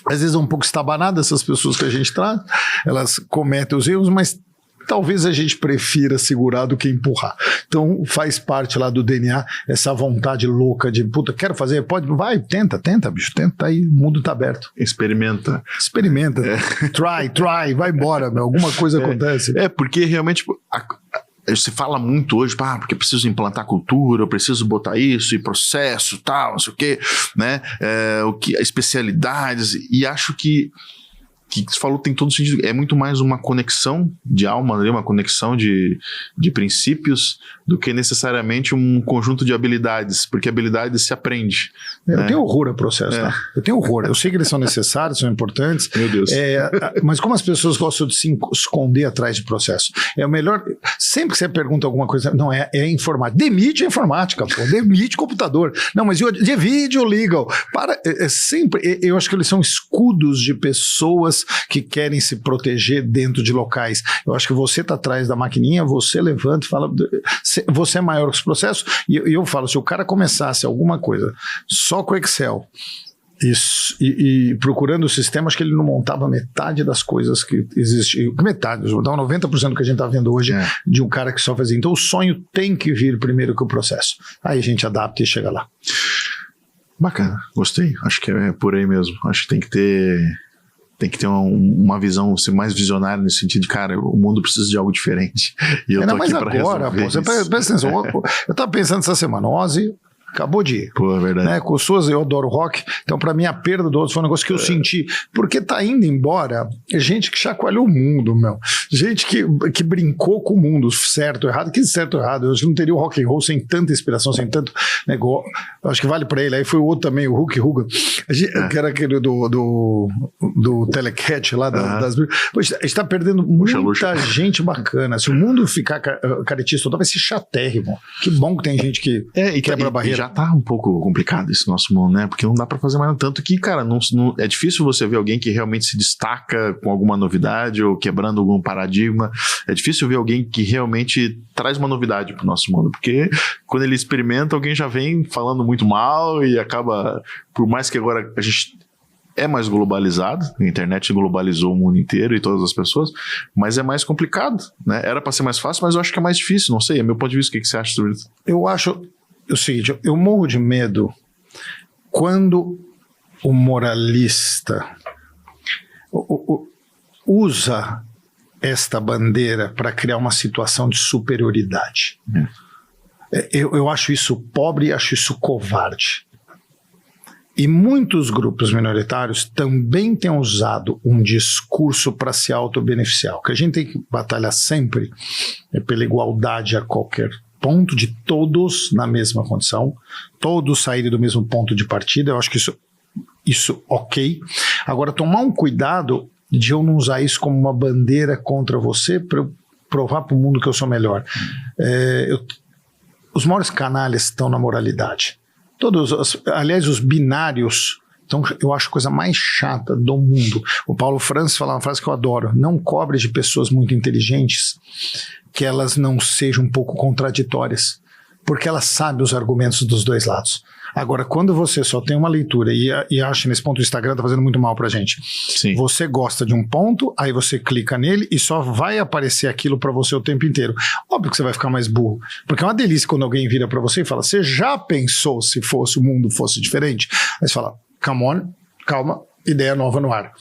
Às vezes é um pouco estabanada essas pessoas que a gente traz, elas cometem os erros, mas talvez a gente prefira segurar do que empurrar. Então faz parte lá do DNA essa vontade louca de, puta, quero fazer, pode, vai, tenta, bicho, tenta aí, o mundo tá aberto. Experimenta. Try, vai embora, meu, alguma coisa acontece. Porque realmente se fala muito hoje, porque eu preciso implantar cultura, eu preciso botar isso e processo, tal, não sei o quê, né? Especialidades, e acho que você falou tem todo sentido, é muito mais uma conexão de alma, uma conexão de princípios do que necessariamente um conjunto de habilidades, porque habilidades se aprende. Eu tenho horror a processo, tá? Eu tenho horror, eu sei que eles são necessários, são importantes. Meu Deus. Mas como as pessoas gostam de se esconder atrás de processo, é o melhor, sempre que você pergunta alguma coisa, não, é informática, demite a informática, pô, demite computador, não, mas de vídeo legal, sempre, eu acho que eles são escudos de pessoas que querem se proteger dentro de locais. Eu acho que você está atrás da maquininha, você levanta e fala, você é maior que os processos, e eu falo, se o cara começasse alguma coisa só com Excel e procurando o sistema, acho que ele não montava metade das coisas que existiam, metade, montava 90% do que a gente está vendo hoje de um cara que só fazia. Então o sonho tem que vir primeiro que o processo, aí a gente adapta e chega lá. Bacana, gostei, acho que é por aí mesmo, acho que tem que ter uma visão, ser mais visionária nesse sentido de, cara, o mundo precisa de algo diferente. E eu tô aqui para resolver isso. Presta atenção, eu estava pensando essa semana, Ozzy acabou de ir. Pô, é verdade. Né? Com o Souza, eu adoro rock, então pra mim a perda do Ozzy foi um negócio que eu senti, porque tá indo embora gente que chacoalhou o mundo, meu. Gente que brincou com o mundo, certo ou errado, que certo ou errado. Eu acho que não teria o rock and roll sem tanta inspiração, sem tanto negócio. Eu acho que vale pra ele. Aí foi o outro também, o Hulk Hogan, que era aquele do Telecat lá das... Poxa, a gente tá perdendo muita gente bacana. Se o mundo ficar caretista, vai ser chatérrimo. Que bom que tem gente que quebra a barreira. Já tá um pouco complicado esse nosso mundo, né? Porque não dá pra fazer mais tanto que, cara, não, é difícil você ver alguém que realmente se destaca com alguma novidade ou quebrando algum paradigma. É difícil ver alguém que realmente traz uma novidade pro nosso mundo, porque quando ele experimenta, alguém já vem falando muito mal e acaba, por mais que agora a gente é mais globalizado, a internet globalizou o mundo inteiro e todas as pessoas, mas é mais complicado, né? Era pra ser mais fácil, mas eu acho que é mais difícil, não sei, é meu ponto de vista, o que você acha sobre isso? Eu acho o seguinte, eu morro de medo quando o moralista usa esta bandeira para criar uma situação de superioridade. Eu acho isso pobre e acho isso covarde. E muitos grupos minoritários também têm usado um discurso para se autobeneficiar. O que a gente tem que batalhar sempre é pela igualdade a qualquer ponto, de todos na mesma condição, todos saírem do mesmo ponto de partida. Eu acho que isso ok. Agora, tomar um cuidado de eu não usar isso como uma bandeira contra você para eu provar para o mundo que eu sou melhor. Os maiores canalhas estão na moralidade. Aliás, os binários, então, eu acho a coisa mais chata do mundo. O Paulo Francis fala uma frase que eu adoro: não cobre de pessoas muito inteligentes que elas não sejam um pouco contraditórias, porque elas sabem os argumentos dos dois lados. Agora, quando você só tem uma leitura e acha nesse ponto o Instagram está fazendo muito mal pra gente. Sim. Você gosta de um ponto, aí você clica nele e só vai aparecer aquilo pra você o tempo inteiro. Óbvio que você vai ficar mais burro, porque é uma delícia quando alguém vira pra você e fala: você já pensou se o mundo fosse diferente? Aí você fala: come on, calma, ideia nova no ar.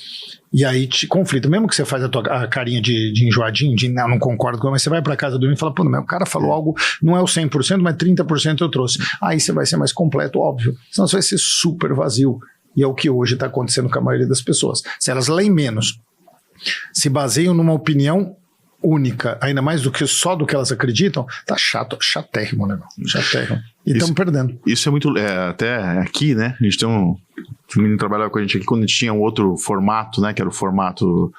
E aí te conflita, mesmo que você faz a carinha de enjoadinho, de não concordo com ele, mas você vai pra casa dormir e fala: pô, meu, o cara falou algo, não é o 100%, mas 30% eu trouxe. Aí você vai ser mais completo, óbvio. Senão você vai ser super vazio. E é o que hoje está acontecendo com a maioria das pessoas. Se elas leem menos, se baseiam numa opinião única, ainda mais do que só do que elas acreditam, tá chatérrimo, né? Chatérrimo. E estamos perdendo. Isso é muito... até aqui, né? A gente tem um menino que trabalhava com a gente aqui quando a gente tinha um outro formato, né? Que era o formato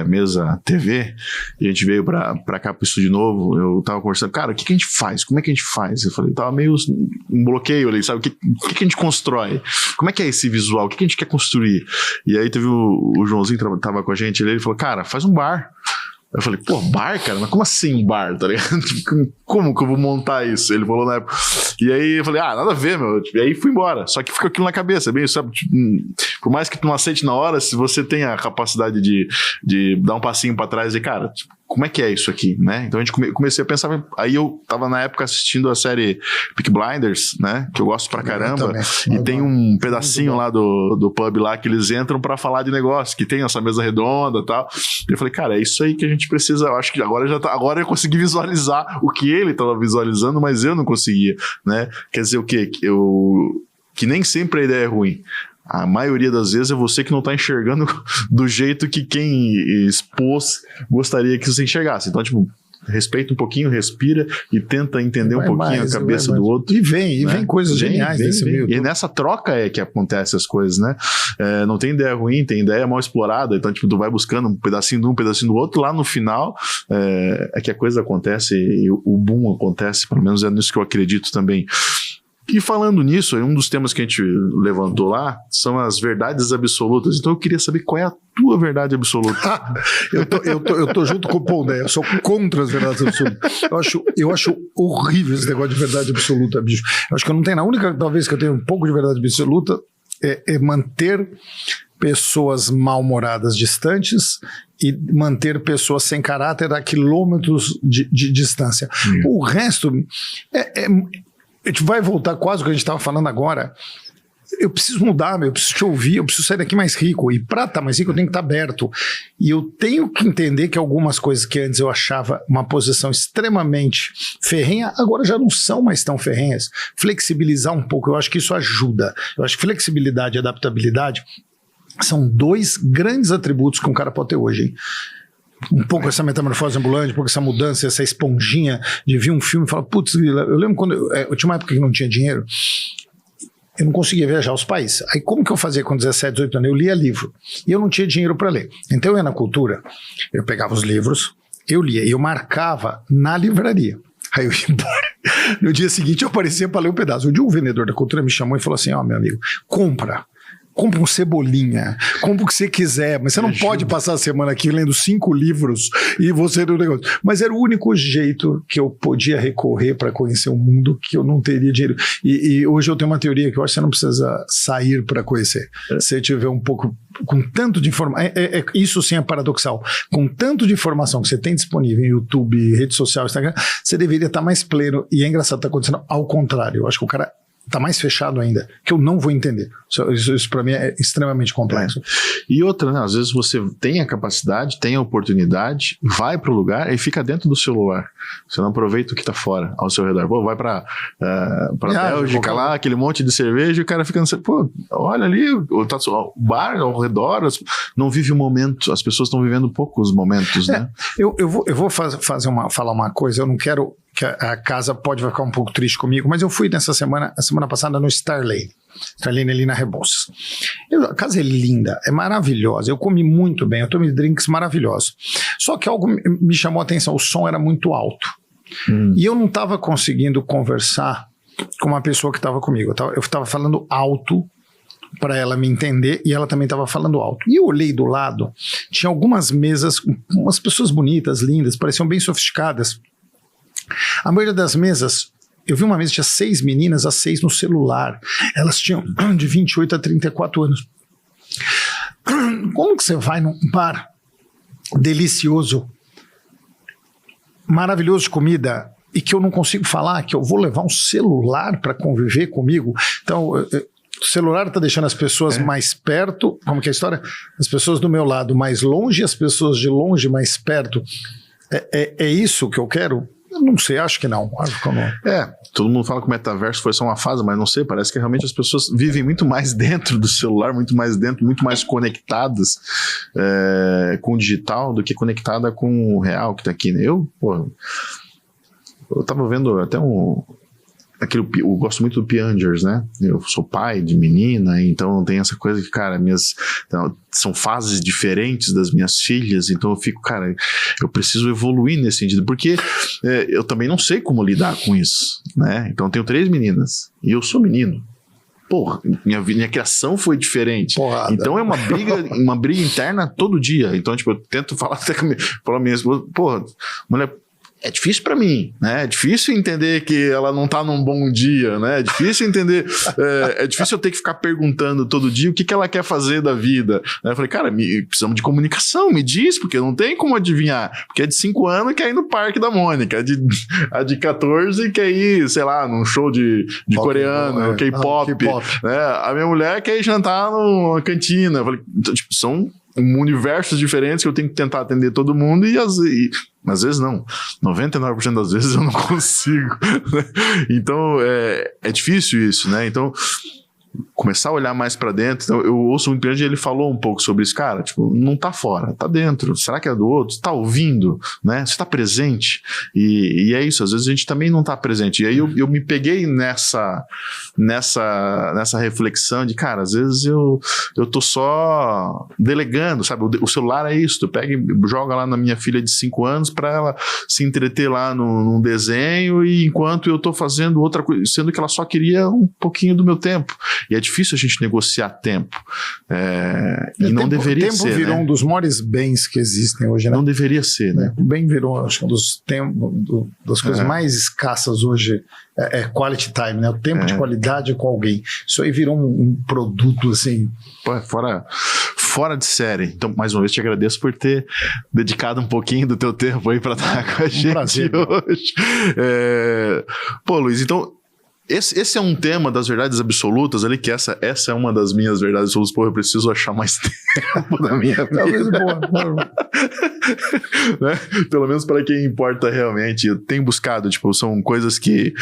mesa TV. E a gente veio pra cá pro estúdio novo. Eu tava conversando: cara, o que a gente faz? Como é que a gente faz? Eu falei, tava meio um bloqueio ali, sabe? O que a gente constrói? Como é que é esse visual? O que a gente quer construir? E aí teve o Joãozinho que tava com a gente, ele falou: cara, faz um bar. Eu falei: pô, bar, cara? Mas como assim um bar, tá ligado? Como que eu vou montar isso? Ele falou na época. E aí eu falei: nada a ver, meu. E aí fui embora. Só que fica aquilo na cabeça, bem, sabe? Por mais que tu não aceite na hora, se você tem a capacidade de dar um passinho pra trás e, cara, como é que é isso aqui, né? Então a gente comecei a pensar. Aí eu tava na época assistindo a série Peaky Blinders, né? Que eu gosto pra caramba. E tem um pedacinho lá do pub lá que eles entram pra falar de negócio, que tem essa mesa redonda e tal. E eu falei: cara, é isso aí que a gente precisa. Eu acho que agora eu consegui visualizar o que ele tava visualizando, mas eu não conseguia, né? Quer dizer o quê? Que nem sempre a ideia é ruim. A maioria das vezes é você que não está enxergando do jeito que quem expôs gostaria que você enxergasse. Então, tipo, respeita um pouquinho, respira e tenta entender um pouquinho a cabeça do outro. E vem coisas geniais nesse meio. E nessa troca é que acontecem as coisas, né? Não tem ideia ruim, tem ideia mal explorada. Então, tipo, tu vai buscando um pedacinho de um pedacinho do outro. Lá no final é que a coisa acontece e o boom acontece. Pelo menos é nisso que eu acredito também. E falando nisso, um dos temas que a gente levantou lá são as verdades absolutas. Então eu queria saber qual é a tua verdade absoluta. eu tô junto com o Paul, né? Eu sou contra as verdades absolutas. Eu acho horrível esse negócio de verdade absoluta, bicho. Eu acho que eu não tenho. A única talvez que eu tenho um pouco de verdade absoluta é manter pessoas mal-humoradas distantes e manter pessoas sem caráter a quilômetros de distância. O resto a gente vai voltar quase o que a gente estava falando agora. Eu preciso mudar, eu preciso te ouvir, eu preciso sair daqui mais rico. E para estar mais rico eu tenho que estar aberto. E eu tenho que entender que algumas coisas que antes eu achava uma posição extremamente ferrenha, agora já não são mais tão ferrenhas. Flexibilizar um pouco, eu acho que isso ajuda. Eu acho que flexibilidade e adaptabilidade são dois grandes atributos que um cara pode ter hoje, hein? Um pouco essa metamorfose ambulante, um pouco essa mudança, essa esponjinha de ver um filme e falar: putz, eu lembro quando eu tinha uma época que não tinha dinheiro, eu não conseguia viajar aos países. Aí como que eu fazia com 17, 18 anos? Eu lia livro e eu não tinha dinheiro para ler. Então eu ia na Cultura, eu pegava os livros, eu lia e eu marcava na livraria. Aí eu ia embora. No dia seguinte eu aparecia para ler um pedaço. Um dia um vendedor da Cultura me chamou e falou assim: meu amigo, compra um Cebolinha, compra o que você quiser, mas você não pode passar a semana aqui lendo 5 livros e você do negócio. Mas era o único jeito que eu podia recorrer para conhecer o mundo, que eu não teria dinheiro. E hoje eu tenho uma teoria que eu acho que você não precisa sair para conhecer. Se você tiver um pouco, com tanto de informação, isso sim é paradoxal, com tanto de informação que você tem disponível em YouTube, rede social, Instagram, você deveria estar mais pleno. E é engraçado, está acontecendo ao contrário. Eu acho que o cara está mais fechado ainda, que eu não vou entender. Isso para mim é extremamente complexo. E outra, né? Às vezes você tem a capacidade, tem a oportunidade, vai para o lugar e fica dentro do celular. Você não aproveita o que está fora, ao seu redor. Pô, vai para Bélgica lá, aquele monte de cerveja, e o cara fica, pô, olha ali, o bar ao redor, não vive o momento, as pessoas estão vivendo poucos momentos, né? Eu vou falar uma coisa, eu não quero que a casa vai ficar um pouco triste comigo, mas eu fui a semana passada no Starlane ali na Rebouças. A casa é linda, é maravilhosa, eu comi muito bem, eu tomei drinks maravilhosos. Só que algo me chamou a atenção, o som era muito alto. E eu não estava conseguindo conversar com uma pessoa que estava comigo. Eu estava falando alto para ela me entender e ela também estava falando alto. E eu olhei do lado, tinha algumas mesas, umas pessoas bonitas, lindas, pareciam bem sofisticadas. A maioria das mesas, eu vi uma mesa que tinha 6 meninas, as 6 no celular. Elas tinham de 28 a 34 anos. Como que você vai num bar delicioso, maravilhoso de comida, e que eu não consigo falar, que eu vou levar um celular para conviver comigo? Então, o celular está deixando as pessoas mais perto, como que é a história? As pessoas do meu lado mais longe, as pessoas de longe mais perto. É isso que eu quero? Eu não sei, acho que não. Todo mundo fala que o metaverso foi só uma fase, mas não sei, parece que realmente as pessoas vivem muito mais dentro do celular, muito mais conectadas com o digital do que conectada com o real que tá aqui, né? Eu tava vendo até eu gosto muito do Piangers, né? Eu sou pai de menina, então tem essa coisa que, cara, são fases diferentes das minhas filhas, então eu fico, cara, eu preciso evoluir nesse sentido, porque eu também não sei como lidar com isso, né? Então eu tenho 3 meninas e eu sou menino. Porra, minha criação foi diferente. Porrada. Então é uma briga interna todo dia. Então, tipo, eu tento falar até com a minha esposa, porra, mulher, é difícil pra mim, né? É difícil entender que ela não tá num bom dia, né? É difícil entender, é difícil eu ter que ficar perguntando todo dia o que ela quer fazer da vida. Eu falei, cara, precisamos de comunicação, me diz, porque não tem como adivinhar. Porque é de 5 anos quer ir no Parque da Mônica, a de 14 quer ir, sei lá, num show de coreano, K-pop. Né? A minha mulher quer ir jantar numa cantina. Eu falei, então, tipo, são universos diferentes que eu tenho que tentar atender todo mundo e às vezes não. 99% das vezes eu não consigo. Então, é difícil isso, né? Então, começar a olhar mais pra dentro. Então, eu ouço muito grande, ele falou um pouco sobre isso. Cara, tipo, não tá fora, tá dentro. Será que é do outro? Tá ouvindo, né? Você tá presente. E é isso, às vezes a gente também não tá presente. E aí eu me peguei nessa reflexão de, cara, às vezes eu tô só delegando, sabe? O celular é isso, tu pega e joga lá na minha filha de 5 anos pra ela se entreter lá num desenho, e enquanto eu tô fazendo outra coisa, sendo que ela só queria um pouquinho do meu tempo. E é difícil a gente negociar tempo. E não deveria ser. O tempo virou um dos maiores bens que existem hoje, né? Não deveria ser, né? O bem virou, acho que das coisas mais escassas hoje é quality time, né? O tempo de qualidade com alguém. Isso aí virou um produto, assim. Pô, fora de série. Então, mais uma vez, te agradeço por ter dedicado um pouquinho do teu tempo aí para estar com a gente prazer, hoje. Pô, Luiz, então, esse é um tema das verdades absolutas ali, que essa é uma das minhas verdades absolutas. Pô, eu preciso achar mais tempo na minha vida. Talvez boa. Né? Pelo menos para quem importa realmente. Eu tenho buscado, tipo, são coisas que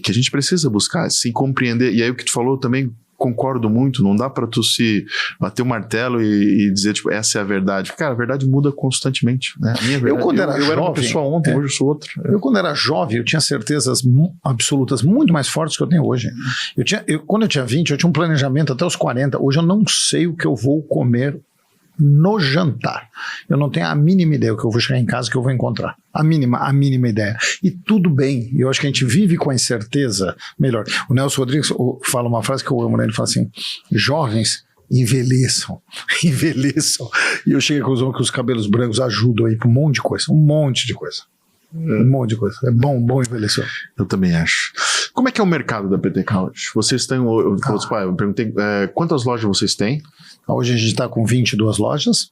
a gente precisa buscar, se compreender. E aí o que tu falou também, concordo muito, não dá pra tu se bater o martelo e dizer, tipo, essa é a verdade. Cara, a verdade muda constantemente, né? A minha verdade, eu era uma pessoa ontem, hoje eu sou outra. Eu, quando era jovem, eu tinha certezas absolutas muito mais fortes que eu tenho hoje. Quando eu tinha 20, eu tinha um planejamento até os 40. Hoje eu não sei o que eu vou comer no jantar. Eu não tenho a mínima ideia o que eu vou chegar em casa, que eu vou encontrar. A mínima ideia. E tudo bem. Eu acho que a gente vive com a incerteza melhor. O Nelson Rodrigues fala uma frase que eu amo, né? Ele fala assim, jovens envelheçam. E eu cheguei com os cabelos brancos ajudam aí para um monte de coisa. É bom envelhecer. Eu também acho. Como é que é o mercado da PTK hoje? Vocês têm, eu perguntei, quantas lojas vocês têm? Hoje a gente está com 22 lojas.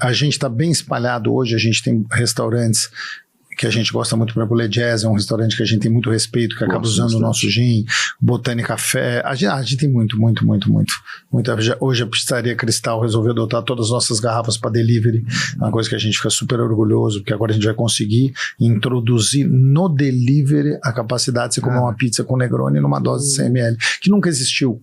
A gente está bem espalhado hoje. A gente tem restaurantes que a gente gosta muito, por exemplo, o Le Jazz é um restaurante que a gente tem muito respeito, que acaba usando o nosso gin, Botânica Café, a gente tem muito. Hoje a Pizzaria Cristal resolveu adotar todas as nossas garrafas para delivery, é uma coisa que a gente fica super orgulhoso, porque agora a gente vai conseguir introduzir no delivery a capacidade de você comer uma pizza com Negroni numa dose de 100 ml, que nunca existiu.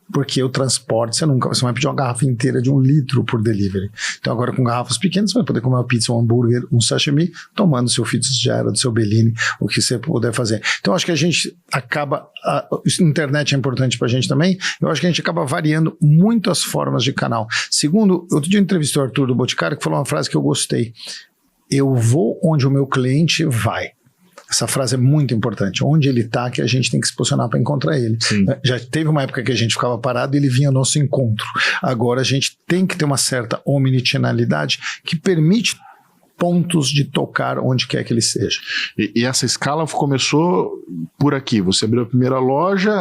Porque o transporte, você vai pedir uma garrafa inteira de 1 litro por delivery. Então agora com garrafas pequenas, você vai poder comer uma pizza, um hambúrguer, um sashimi, tomando seu Fitzgerald, seu Bellini, o que você puder fazer. Então acho que a gente acaba, a internet é importante pra gente também, eu acho que a gente acaba variando muito as formas de canal. Segundo, outro dia eu entrevistei o Arthur do Boticário, que falou uma frase que eu gostei: eu vou onde o meu cliente vai. Essa frase é muito importante. Onde ele está, que a gente tem que se posicionar para encontrar ele. Sim. Já teve uma época que a gente ficava parado e ele vinha ao nosso encontro. Agora a gente tem que ter uma certa omnichannelidade que permite pontos de tocar onde quer que ele seja. E essa escala começou por aqui. Você abriu a primeira loja,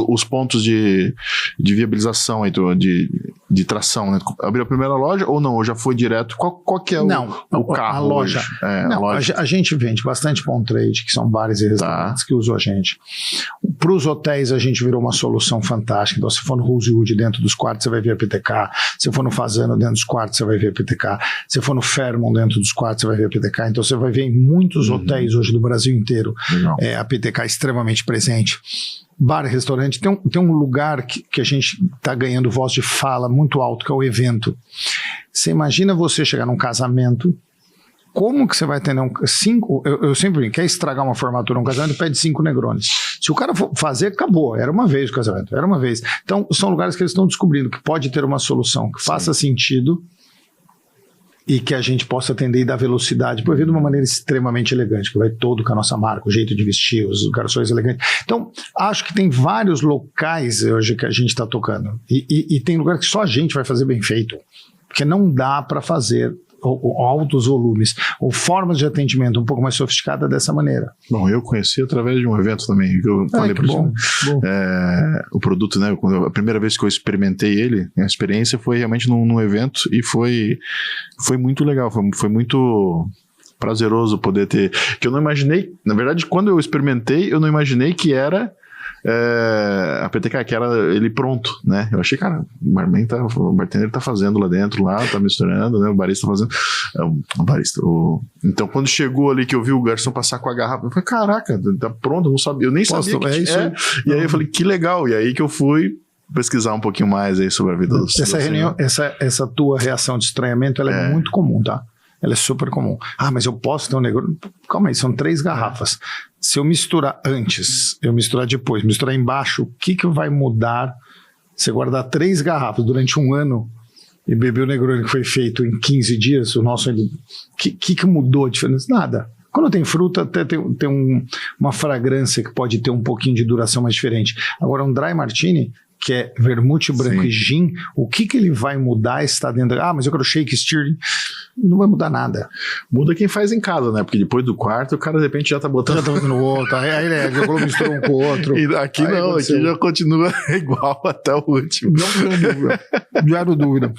os pontos de viabilização, de tração, né? Abriu a primeira loja ou não? Ou já foi direto? Qual que é o carro? A loja. A gente vende bastante pão trade, que são bares e restaurantes que usam a gente. Para os hotéis, a gente virou uma solução fantástica. Então, se for no Rosewood, dentro dos quartos, você vai ver a PTK. Se for no Fazano, dentro dos quartos, você vai ver a PTK. Se for no Fairmont, dentro dos quartos, você vai ver a PTK. Então, você vai ver em muitos hotéis hoje do Brasil inteiro a PTK extremamente presente. Bar e restaurante, tem um lugar que a gente está ganhando voz de fala muito alto, que é o evento. Você imagina você chegar num casamento, como que você vai ter eu sempre brinco, quer estragar uma formatura, um casamento, pede 5 Negronis. Se o cara for fazer, acabou, era uma vez o casamento, era uma vez. Então, são lugares que eles estão descobrindo que pode ter uma solução que faça sentido e que a gente possa atender e dar velocidade para o evento de uma maneira extremamente elegante, que vai todo com a nossa marca, o jeito de vestir, os garçons elegantes. Então, acho que tem vários locais hoje que a gente está tocando. E tem lugares que só a gente vai fazer bem feito, porque não dá para fazer altos volumes, ou formas de atendimento um pouco mais sofisticada dessa maneira. Bom, eu conheci através de um evento também, que eu falei para você. O produto, né? A primeira vez que eu experimentei ele, a experiência foi realmente num evento e foi muito legal, foi muito prazeroso poder ter, que eu não imaginei, na verdade, quando eu experimentei, eu não imaginei que era a PTK, que era ele pronto, né? Eu achei, cara, o bartender tá fazendo lá dentro, tá misturando, né? O barista tá fazendo. Então, quando chegou ali que eu vi o garçom passar com a garrafa, eu falei, caraca, tá pronto, eu não sabia, eu nem sabia que tinha. E aí eu falei, que legal, e aí que eu fui pesquisar um pouquinho mais aí sobre a vida dos essa tua reação de estranhamento, ela é muito comum, tá? Ela é super comum. Mas eu posso ter um Negroni? Calma aí, são 3 garrafas. Se eu misturar antes, eu misturar depois, misturar embaixo, o que vai mudar? Você guardar 3 garrafas durante 1 ano e beber o Negroni que foi feito em 15 dias, o nosso... que mudou a diferença? Nada. Quando tem fruta, até tem uma fragrância que pode ter um pouquinho de duração mais diferente. Agora, um Dry Martini, que é vermute branco e gin, o que ele vai mudar está dentro... mas eu quero shake, stirring. Não vai mudar nada. Muda quem faz em casa, né? Porque depois do quarto, o cara de repente já tá botando... Já tá botando o outro, aí ele jogou, misturou um com o outro. E aqui aí não, aqui já continua igual até o último. Não tenho dúvida. Zero dúvida.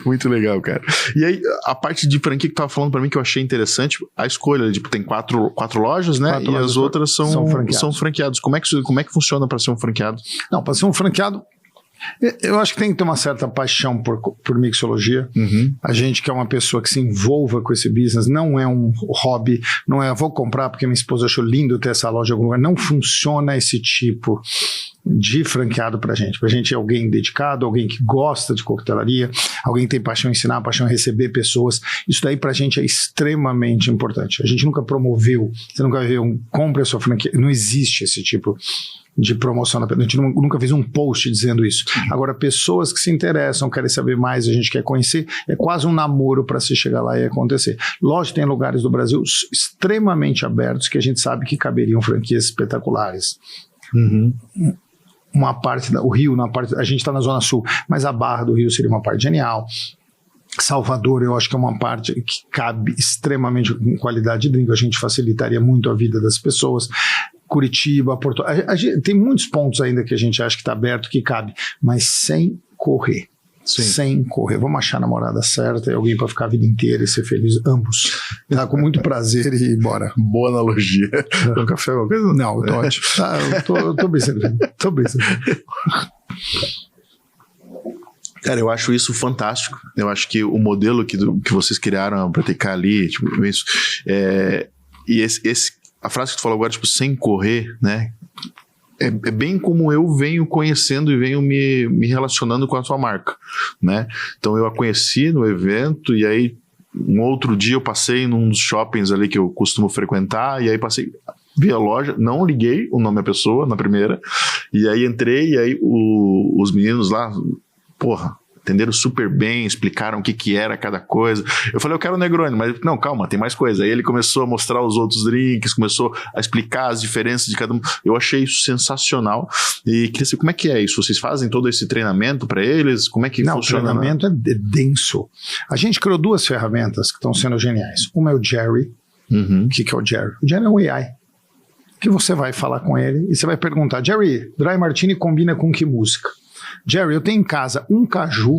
Muito legal, cara. E aí, a parte de franquia que tu tava falando pra mim que eu achei interessante, a escolha, tipo, tem 4 lojas, né? E as outras são franqueados. Como é que funciona pra ser um franqueado? Não, pra ser um franqueado, eu acho que tem que ter uma certa paixão por mixologia. A gente que é uma pessoa que se envolva com esse business, não é um hobby, não é vou comprar porque minha esposa achou lindo ter essa loja em algum lugar. Não funciona esse tipo de franqueado pra gente. Pra gente é alguém dedicado, alguém que gosta de coquetelaria, alguém que tem paixão em ensinar, paixão em receber pessoas. Isso daí pra gente é extremamente importante. A gente nunca promoveu, você nunca vai ver compre a sua franquia, não existe esse tipo de promoção, a gente nunca fez um post dizendo isso. Agora, pessoas que se interessam, querem saber mais, a gente quer conhecer, é quase um namoro para se chegar lá e acontecer. Lógico, tem lugares do Brasil extremamente abertos que a gente sabe que caberiam franquias espetaculares. Uma parte o Rio, a gente está na Zona Sul, mas a Barra do Rio seria uma parte genial. Salvador, eu acho que é uma parte que cabe extremamente com qualidade de drink, a gente facilitaria muito a vida das pessoas. Curitiba, Porto... tem muitos pontos ainda que a gente acha que está aberto, que cabe, mas sem correr. sem correr. Vamos achar a namorada certa e alguém para ficar a vida inteira e ser feliz, ambos. Tá, com muito prazer e ir embora. Boa analogia. Um café, alguma coisa? Não, eu tô ótimo. Eu tô bem servido. Cara, eu acho isso fantástico. Eu acho que o modelo que vocês criaram para TK ali, tipo, isso, e a frase que tu falou agora, tipo, sem correr, né? É bem como eu venho conhecendo e venho me relacionando com a sua marca, né? Então eu a conheci no evento e aí um outro dia eu passei num dos shoppings ali que eu costumo frequentar e aí vi a loja, não liguei o nome da pessoa na primeira e aí entrei e aí os meninos lá, porra, entenderam super bem, explicaram o que era cada coisa. Eu falei, eu quero o Negroni, mas não, calma, tem mais coisa. Aí ele começou a mostrar os outros drinks, começou a explicar as diferenças de cada um. Eu achei isso sensacional e queria saber como é que é isso. Vocês fazem todo esse treinamento para eles? Como é que funciona? O treinamento é denso. A gente criou 2 ferramentas que estão sendo geniais. Uma é o Jerry. O que é o Jerry? O Jerry é um AI. Que você vai falar com ele e você vai perguntar, Jerry, Dry Martini combina com que música? Jerry, eu tenho em casa um caju,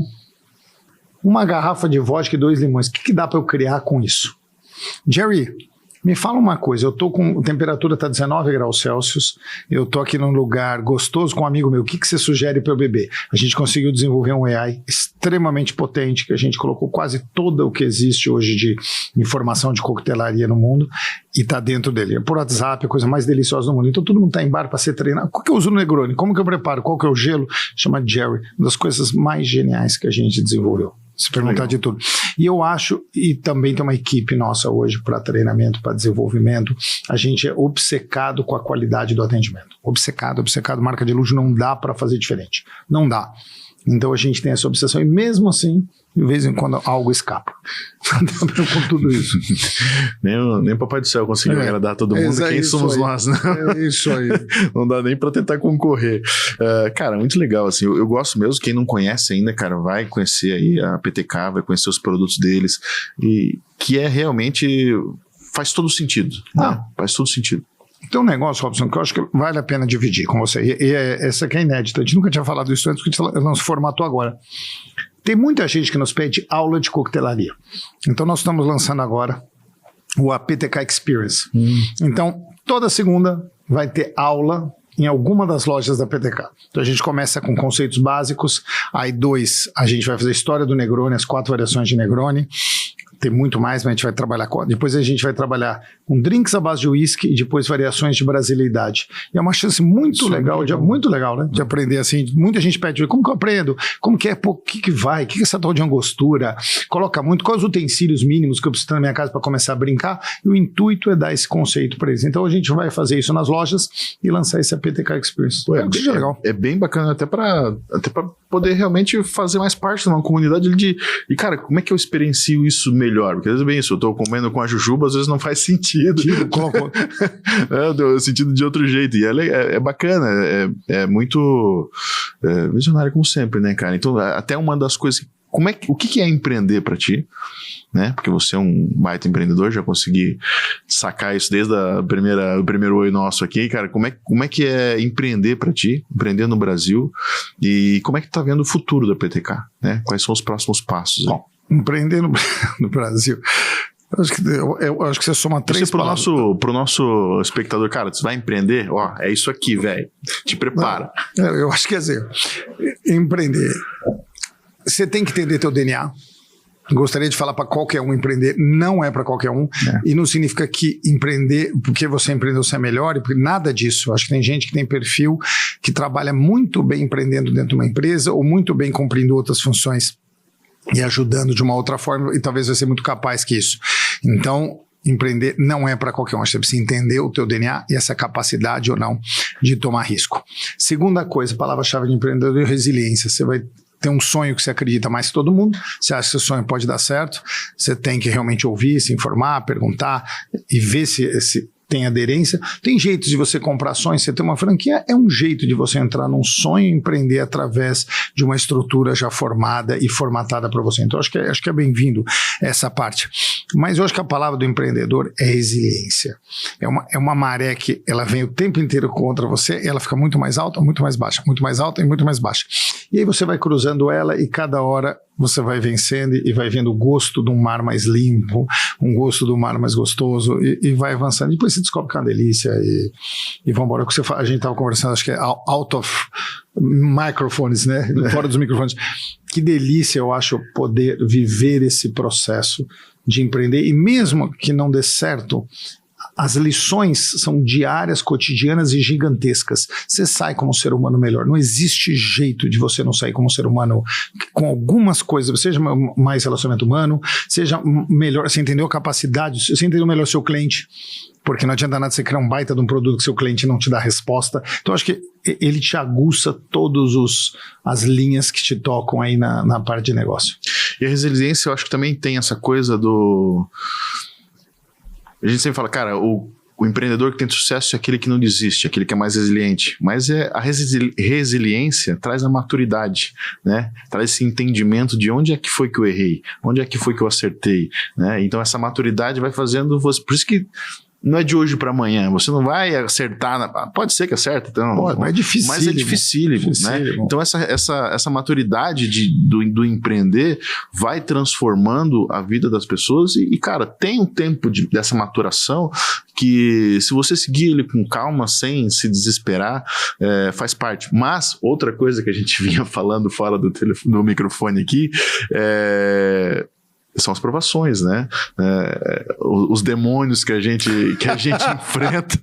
uma garrafa de vodka e 2 limões. O que dá para eu criar com isso? Jerry, me fala uma coisa. Eu tô com... A temperatura tá 19 graus Celsius. Eu tô aqui num lugar gostoso com um amigo meu. O que você sugere para eu beber? A gente conseguiu desenvolver um AI extremamente potente, que a gente colocou quase todo o que existe hoje de informação de coquetelaria no mundo e tá dentro dele. Por WhatsApp, a coisa mais deliciosa do mundo. Então todo mundo tá em bar para ser treinado. Qual que eu uso no Negroni? Como que eu preparo? Qual que é o gelo? Chama Jerry. Uma das coisas mais geniais que a gente desenvolveu. Se perguntar legal. De tudo. E eu acho, e também tem uma equipe nossa hoje para treinamento, para desenvolvimento, a gente é obcecado com a qualidade do atendimento. Obcecado. Marca de luxo não dá para fazer diferente. Não dá. Então a gente tem essa obsessão e mesmo assim, de vez em quando algo escapa. Com tudo isso. Nem o Papai do Céu conseguiu agradar todo mundo. Quem somos aí. Nós, né? É isso aí. Não dá nem pra tentar concorrer. Cara, muito legal, assim, eu gosto mesmo, quem não conhece ainda, cara, vai conhecer aí a PTK, vai conhecer os produtos deles, e que realmente faz todo sentido. Né? Faz todo sentido. Tem um negócio, Robson, que eu acho que vale a pena dividir com você. Essa aqui é inédita. A gente nunca tinha falado isso antes, porque a gente não se formatou agora. Tem muita gente que nos pede aula de coquetelaria. Então, nós estamos lançando agora o PTK Experience. Então, toda segunda vai ter aula em alguma das lojas da PTK. Então, a gente começa com conceitos básicos. Aí, 2, a gente vai fazer a história do Negroni, as 4 variações de Negroni. Tem muito mais, mas a gente vai trabalhar com... Depois a gente vai trabalhar com drinks à base de uísque e depois variações de brasilidade. E é uma chance muito legal, né? De aprender assim. Muita gente pede, como que eu aprendo? Como que é? Pô, o que vai? O que é essa tal de angostura? Coloca muito. Quais os utensílios mínimos que eu preciso ter na minha casa para começar a brincar? E o intuito é dar esse conceito para eles. Então a gente vai fazer isso nas lojas e lançar esse PTK Experience. Pô, é legal. É bem bacana até para poder realmente fazer mais parte de uma comunidade de... E cara, como é que eu experiencio isso melhor? Porque às vezes bem isso, eu tô comendo com a jujuba, às vezes não faz sentido. Deu sentido de outro jeito. E é bacana, é muito visionário como sempre, né, cara? Então, até uma das coisas... O que é empreender para ti? Né? Porque você é um baita empreendedor, já consegui sacar isso desde o primeiro oi nosso aqui, cara. Como é que é empreender para ti, empreender no Brasil, e como é que tu tá vendo o futuro da PTK, né? Quais são os próximos passos? Bom, empreender no Brasil, eu acho que você soma 3 palavras. Pro nosso espectador, cara, tu vai empreender? Ó, é isso aqui, velho. Te prepara. Eu acho que empreender, você tem que entender teu DNA. Gostaria de falar para qualquer um empreender, não é para qualquer um, e não significa que empreender, porque você empreendeu, você é melhor, porque nada disso. Acho que tem gente que tem perfil que trabalha muito bem empreendendo dentro de uma empresa ou muito bem cumprindo outras funções e ajudando de uma outra forma, e talvez vai ser muito capaz que isso. Então, empreender não é para qualquer um. Você precisa entender o teu DNA e essa capacidade ou não de tomar risco. Segunda coisa, palavra-chave de empreendedor é resiliência. Você vai ter um sonho que você acredita mais que todo mundo, você acha que esse sonho pode dar certo, você tem que realmente ouvir, se informar, perguntar e ver se tem aderência. Tem jeitos de você comprar ações, você ter uma franquia, é um jeito de você entrar num sonho e empreender através de uma estrutura já formada e formatada para você. Então acho que é bem-vindo essa parte. Mas eu acho que a palavra do empreendedor é resiliência. É uma maré que ela vem o tempo inteiro contra você e ela fica muito mais alta, muito mais baixa, muito mais alta e muito mais baixa. E aí você vai cruzando ela e cada hora você vai vencendo e vai vendo o gosto de um mar mais limpo, um gosto do mar mais gostoso e vai avançando. Depois você descobre que é uma delícia e vamos embora. A gente estava conversando, acho que é out of microphones, né? Fora dos microfones. Que delícia eu acho poder viver esse processo de empreender e mesmo que não dê certo, as lições são diárias, cotidianas e gigantescas. Você sai como ser humano melhor. Não existe jeito de você não sair como ser humano com algumas coisas, seja mais relacionamento humano, seja melhor, você entendeu a capacidade, você entendeu melhor seu cliente, porque não adianta nada você criar um baita de um produto que seu cliente não te dá resposta. Então acho que ele te aguça todas as linhas que te tocam aí na parte de negócio. E a resiliência eu acho que também tem essa coisa do... A gente sempre fala, cara, o empreendedor que tem sucesso é aquele que não desiste, aquele que é mais resiliente. Mas a resiliência traz a maturidade, né? Traz esse entendimento de onde é que foi que eu errei, onde é que foi que eu acertei, né? Então essa maturidade vai fazendo você... Por isso que não é de hoje para amanhã, você não vai acertar, pode ser que acerte, então, mas é difícil, mas é dificílimo, né? Então essa maturidade do empreender vai transformando a vida das pessoas e cara, tem um tempo dessa maturação que se você seguir ele com calma, sem se desesperar, faz parte. Mas outra coisa que a gente vinha falando fora do microfone aqui são as provações, né? Os demônios que a gente enfrenta,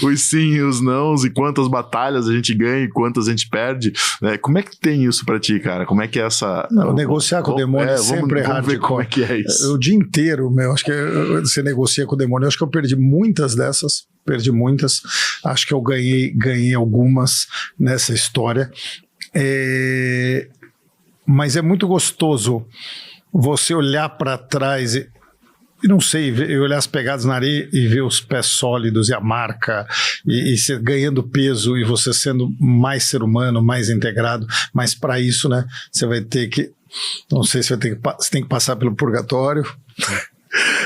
os sim e os nãos, e quantas batalhas a gente ganha e quantas a gente perde. Como é que tem isso pra ti, cara? Como é que é essa... Não, negociar com o demônio sempre é hardcore. Como é que é isso? O dia inteiro, acho que você negocia com o demônio. Eu acho que eu perdi muitas dessas. Acho que eu ganhei algumas nessa história. Mas é muito gostoso você olhar para trás e não sei, olhar as pegadas na areia e ver os pés sólidos e a marca e você ganhando peso e você sendo mais ser humano, mais integrado, mas para isso, né, você vai ter que, não sei se você tem que passar pelo purgatório,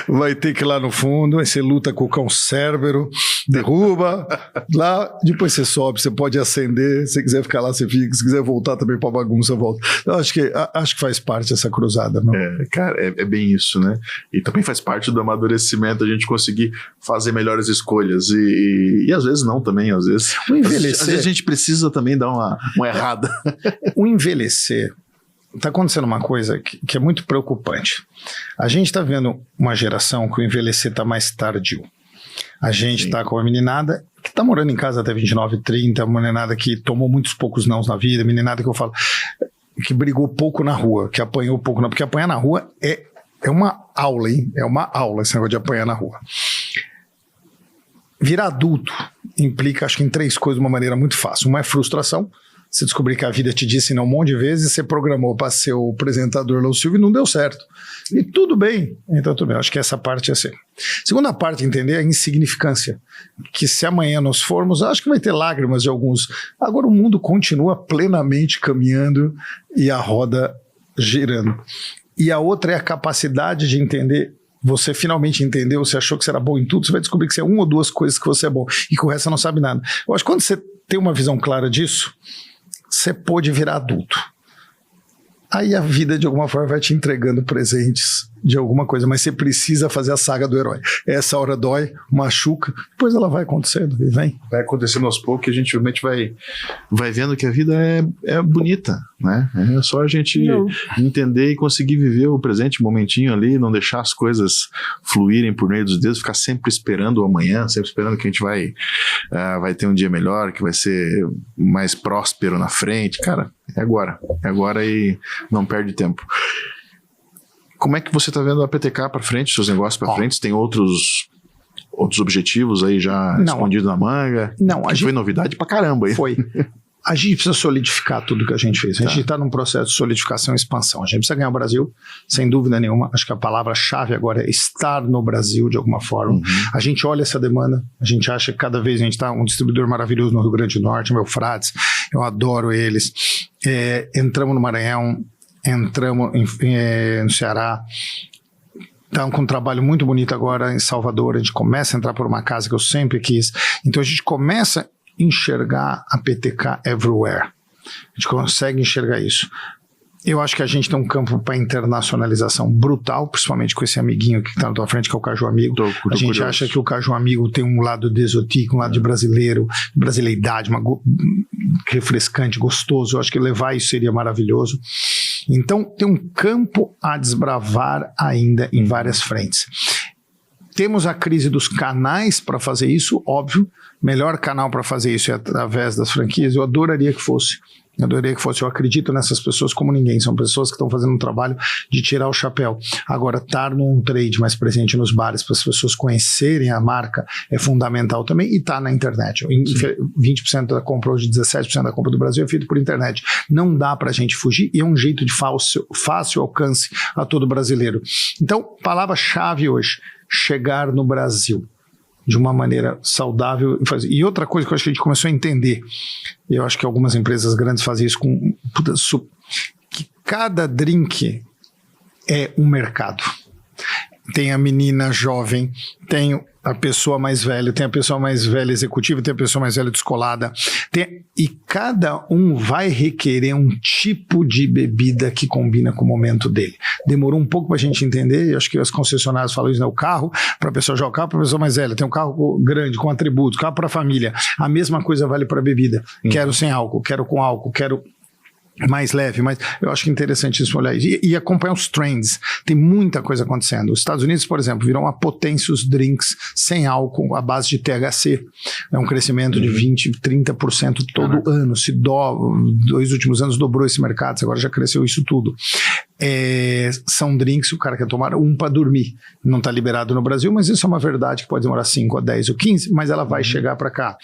vai ter que ir lá no fundo, aí você luta com o cão Cérbero, derruba, lá, depois você sobe, você pode acender, se quiser ficar lá, você fica, se quiser voltar também pra bagunça, volta. Então, acho que faz parte dessa cruzada. Não? Cara, é bem isso, né? E também faz parte do amadurecimento, a gente conseguir fazer melhores escolhas e às vezes não também, às vezes a gente precisa também dar uma errada. O envelhecer, está acontecendo uma coisa que é muito preocupante. A gente está vendo uma geração que o envelhecer está mais tardio. A gente está com uma meninada que está morando em casa até 29, 30, uma meninada que tomou muitos poucos nãos na vida, meninada que eu falo, que brigou pouco na rua, que apanhou pouco, porque apanhar na rua é uma aula, hein? É uma aula esse negócio de apanhar na rua. Virar adulto implica, acho que em 3 coisas de uma maneira muito fácil. Uma é frustração. Você descobrir que a vida te disse não um monte de vezes, você programou para ser o apresentador Léo Silva e não deu certo. E tudo bem. Então tudo bem, acho que essa parte é assim. Segunda parte, entender a insignificância. Que se amanhã nós formos, acho que vai ter lágrimas de alguns. Agora o mundo continua plenamente caminhando e a roda girando. E a outra é a capacidade de entender. Você finalmente entendeu, você achou que você era bom em tudo, você vai descobrir que você é 1 ou 2 coisas que você é bom e que o resto você não sabe nada. Eu acho que quando você tem uma visão clara disso, você pode virar adulto. Aí a vida de alguma forma vai te entregando presentes de alguma coisa, mas você precisa fazer a saga do herói. Essa hora dói, machuca, depois ela vai acontecendo e vem. Vai acontecendo aos poucos e a gente realmente vai vendo que a vida é bonita, né? É só a gente entender e conseguir viver o presente, o momentinho ali, não deixar as coisas fluírem por meio dos dedos, ficar sempre esperando o amanhã, sempre esperando que a gente vai ter um dia melhor, que vai ser mais próspero na frente. Cara, é agora e não perde tempo. Como é que você está vendo a PTK para frente, seus negócios para frente? Tem outros objetivos aí já escondidos na manga? Não, foi novidade pra caramba aí. Foi. A gente precisa solidificar tudo que a gente fez. A gente está num processo de solidificação e expansão. A gente precisa ganhar o Brasil, sem dúvida nenhuma. Acho que a palavra-chave agora é estar no Brasil de alguma forma. A gente olha essa demanda, a gente acha que cada vez a gente está um distribuidor maravilhoso no Rio Grande do Norte, meu Frades, eu adoro eles. Entramos no Maranhão, entramos no Ceará, estamos com um trabalho muito bonito agora em Salvador, a gente começa a entrar por uma casa que eu sempre quis, então a gente começa a enxergar a PTK everywhere. A gente consegue enxergar isso. Eu acho que a gente tem um campo para internacionalização brutal, principalmente com esse amiguinho que está na tua frente, que é o Caju Amigo. A gente acha que o Caju Amigo tem um lado de exotique, um lado de brasileiro, brasileidade, refrescante, gostoso. Eu acho que levar isso seria maravilhoso. Então, tem um campo a desbravar ainda em várias frentes. Temos a crise dos canais para fazer isso, óbvio. Melhor canal para fazer isso é através das franquias. Eu adoraria que fosse. Eu acredito nessas pessoas como ninguém. São pessoas que estão fazendo um trabalho de tirar o chapéu. Agora, estar num trade mais presente nos bares para as pessoas conhecerem a marca é fundamental também. E estar na internet. 20% da compra hoje, 17% da compra do Brasil é feito por internet. Não dá para a gente fugir e é um jeito de fácil alcance a todo brasileiro. Então, palavra-chave hoje, chegar no Brasil de uma maneira saudável. E outra coisa que eu acho que a gente começou a entender, eu acho que algumas empresas grandes fazem isso que cada drink é um mercado. Tem a menina jovem, tem a pessoa mais velha, tem a pessoa mais velha executiva, tem a pessoa mais velha descolada. E cada um vai requerer um tipo de bebida que combina com o momento dele. Demorou um pouco para a gente entender, e acho que as concessionárias falam isso, né? O carro, para a pessoa jogar, o carro para a pessoa mais velha. Tem um carro grande, com atributos, carro para a família. A mesma coisa vale para a bebida. Quero sem álcool, quero com álcool, quero mais leve, mas eu acho que é interessante isso olhar e acompanhar os trends. Tem muita coisa acontecendo. Os Estados Unidos, por exemplo, virou uma potência os drinks sem álcool à base de THC. É um crescimento de 20%, 30% todo ano. Dois últimos anos dobrou esse mercado, agora já cresceu isso tudo. São drinks, o cara quer tomar um para dormir. Não está liberado no Brasil, mas isso é uma verdade que pode demorar 5 a 10 ou 15, mas ela vai chegar para cá.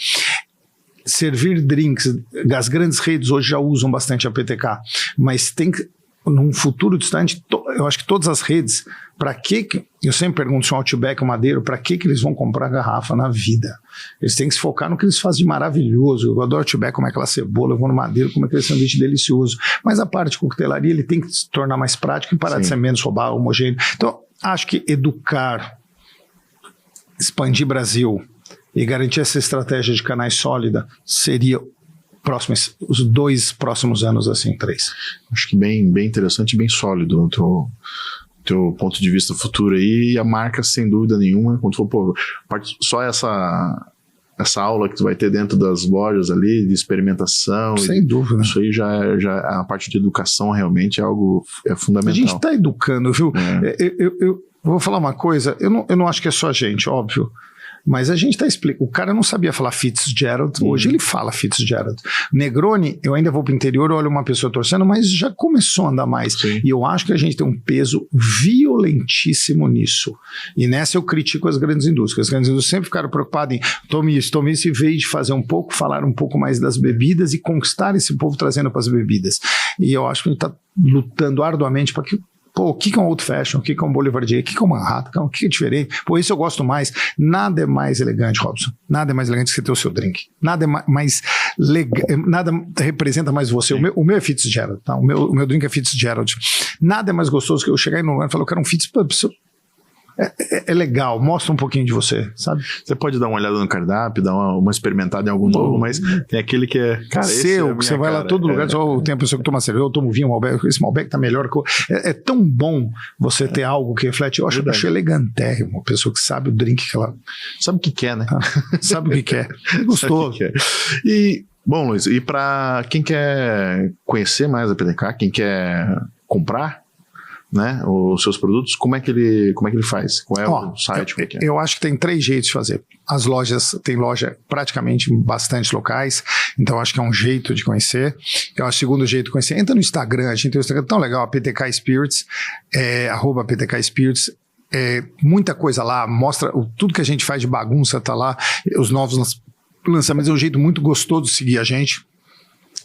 Servir drinks, as grandes redes hoje já usam bastante a PTK, mas tem que, num futuro distante, eu acho que todas as redes, para que, eu sempre pergunto se um Outback, um Madeiro, para que eles vão comprar garrafa na vida? Eles têm que se focar no que eles fazem de maravilhoso. Eu adoro Outback, como é aquela cebola, eu vou no Madeiro, como é aquele sanduíche delicioso, mas a parte de coquetelaria ele tem que se tornar mais prático e parar de ser menos homogêneo. Então, acho que educar, expandir Brasil e garantir essa estratégia de canais sólida seria os 2 próximos anos, assim, 3. Acho que bem interessante e bem sólido o teu ponto de vista futuro aí. E a marca, sem dúvida nenhuma, quando for, só essa aula que tu vai ter dentro das lojas ali, de experimentação. Sem dúvida. Isso aí já a parte de educação realmente é algo fundamental. A gente está educando, viu? Eu vou falar uma coisa, eu não acho que é só a gente, óbvio. Mas a gente está explicando. O cara não sabia falar Fitzgerald, hoje ele fala Fitzgerald. Negroni, eu ainda vou para o interior, olho uma pessoa torcendo, mas já começou a andar mais. Sim. E eu acho que a gente tem um peso violentíssimo nisso. E nessa eu critico as grandes indústrias. As grandes indústrias sempre ficaram preocupadas em tome isso, em vez de fazer falar um pouco mais das bebidas e conquistar esse povo trazendo para as bebidas. E eu acho que a gente está lutando arduamente para que o que é um Old Fashion, o que é um Boulevardier, o que é um Manhattan, o que é diferente. Isso eu gosto mais. Nada é mais elegante, Robson. Nada é mais elegante que você ter o seu drink. Nada é mais legal, nada representa mais você. O meu é Fitzgerald, tá? O meu drink é Fitzgerald. Nada é mais gostoso que eu chegar em um lugar e falar, eu quero um Fitzgerald. É legal, mostra um pouquinho de você, sabe? Você pode dar uma olhada no cardápio, dar uma experimentada em algum novo, mas tem aquele que é... Cara, seu, que você vai lá todo lugar, só tem a pessoa que toma cerveja, eu tomo vinho, Malbec, esse Malbec tá melhor que é tão bom você ter algo que reflete, eu acho elegantérrimo, uma pessoa que sabe o drink que ela... Sabe o que quer, né? Sabe o que quer. É gostoso. Que quer. E, bom, Luiz, e para quem quer conhecer mais a PTK, quem quer comprar, né, os seus produtos, como é que ele faz? Qual é o site? Eu acho que tem 3 jeitos de fazer. As lojas, tem loja praticamente bastante locais, então acho que é um jeito de conhecer. Eu acho que o segundo jeito de conhecer, entra no Instagram, a gente tem um Instagram tão legal, a PTK Spirits, @PTK Spirits, muita coisa lá, mostra tudo que a gente faz de bagunça, tá lá, os novos lançamentos, é um jeito muito gostoso de seguir a gente.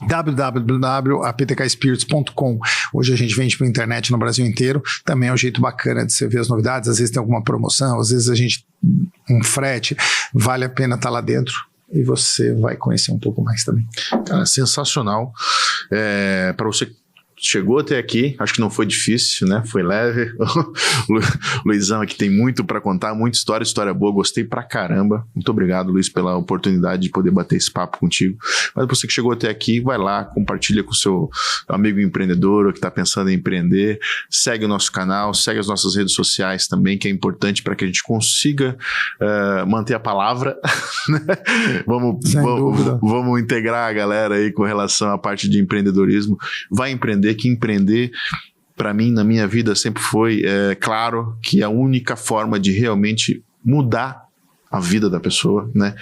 www.aptkspirits.com. Hoje a gente vende para a internet no Brasil inteiro, também é um jeito bacana de você ver as novidades, às vezes tem alguma promoção, às vezes um frete, vale a pena estar lá dentro e você vai conhecer um pouco mais também. Cara, sensacional. Para você chegou até aqui, acho que não foi difícil, né? Foi leve. O Luizão aqui tem muito para contar, muita história boa, gostei pra caramba. Muito obrigado, Luiz, pela oportunidade de poder bater esse papo contigo. Mas você que chegou até aqui, vai lá, compartilha com o seu amigo empreendedor ou que está pensando em empreender, segue o nosso canal, segue as nossas redes sociais também, que é importante para que a gente consiga manter a palavra. Vamos integrar a galera aí com relação à parte de empreendedorismo. Vai empreender, que empreender, para mim, na minha vida, sempre foi claro que a única forma de realmente mudar a vida da pessoa, né?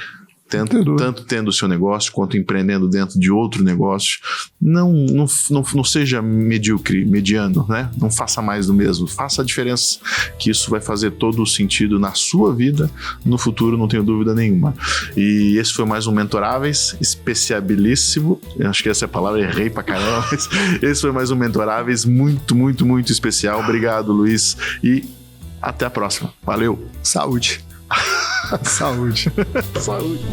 Tanto tendo o seu negócio, quanto empreendendo dentro de outro negócio. Não seja medíocre, mediano, né? Não faça mais do mesmo. Faça a diferença, que isso vai fazer todo o sentido na sua vida, no futuro, não tenho dúvida nenhuma. E esse foi mais um Mentoráveis, especiabilíssimo. Eu acho que essa é a palavra, errei pra caramba. Mas esse foi mais um Mentoráveis, muito, muito, muito especial. Obrigado, Luiz. E até a próxima. Valeu. Saúde. Saúde. Saúde.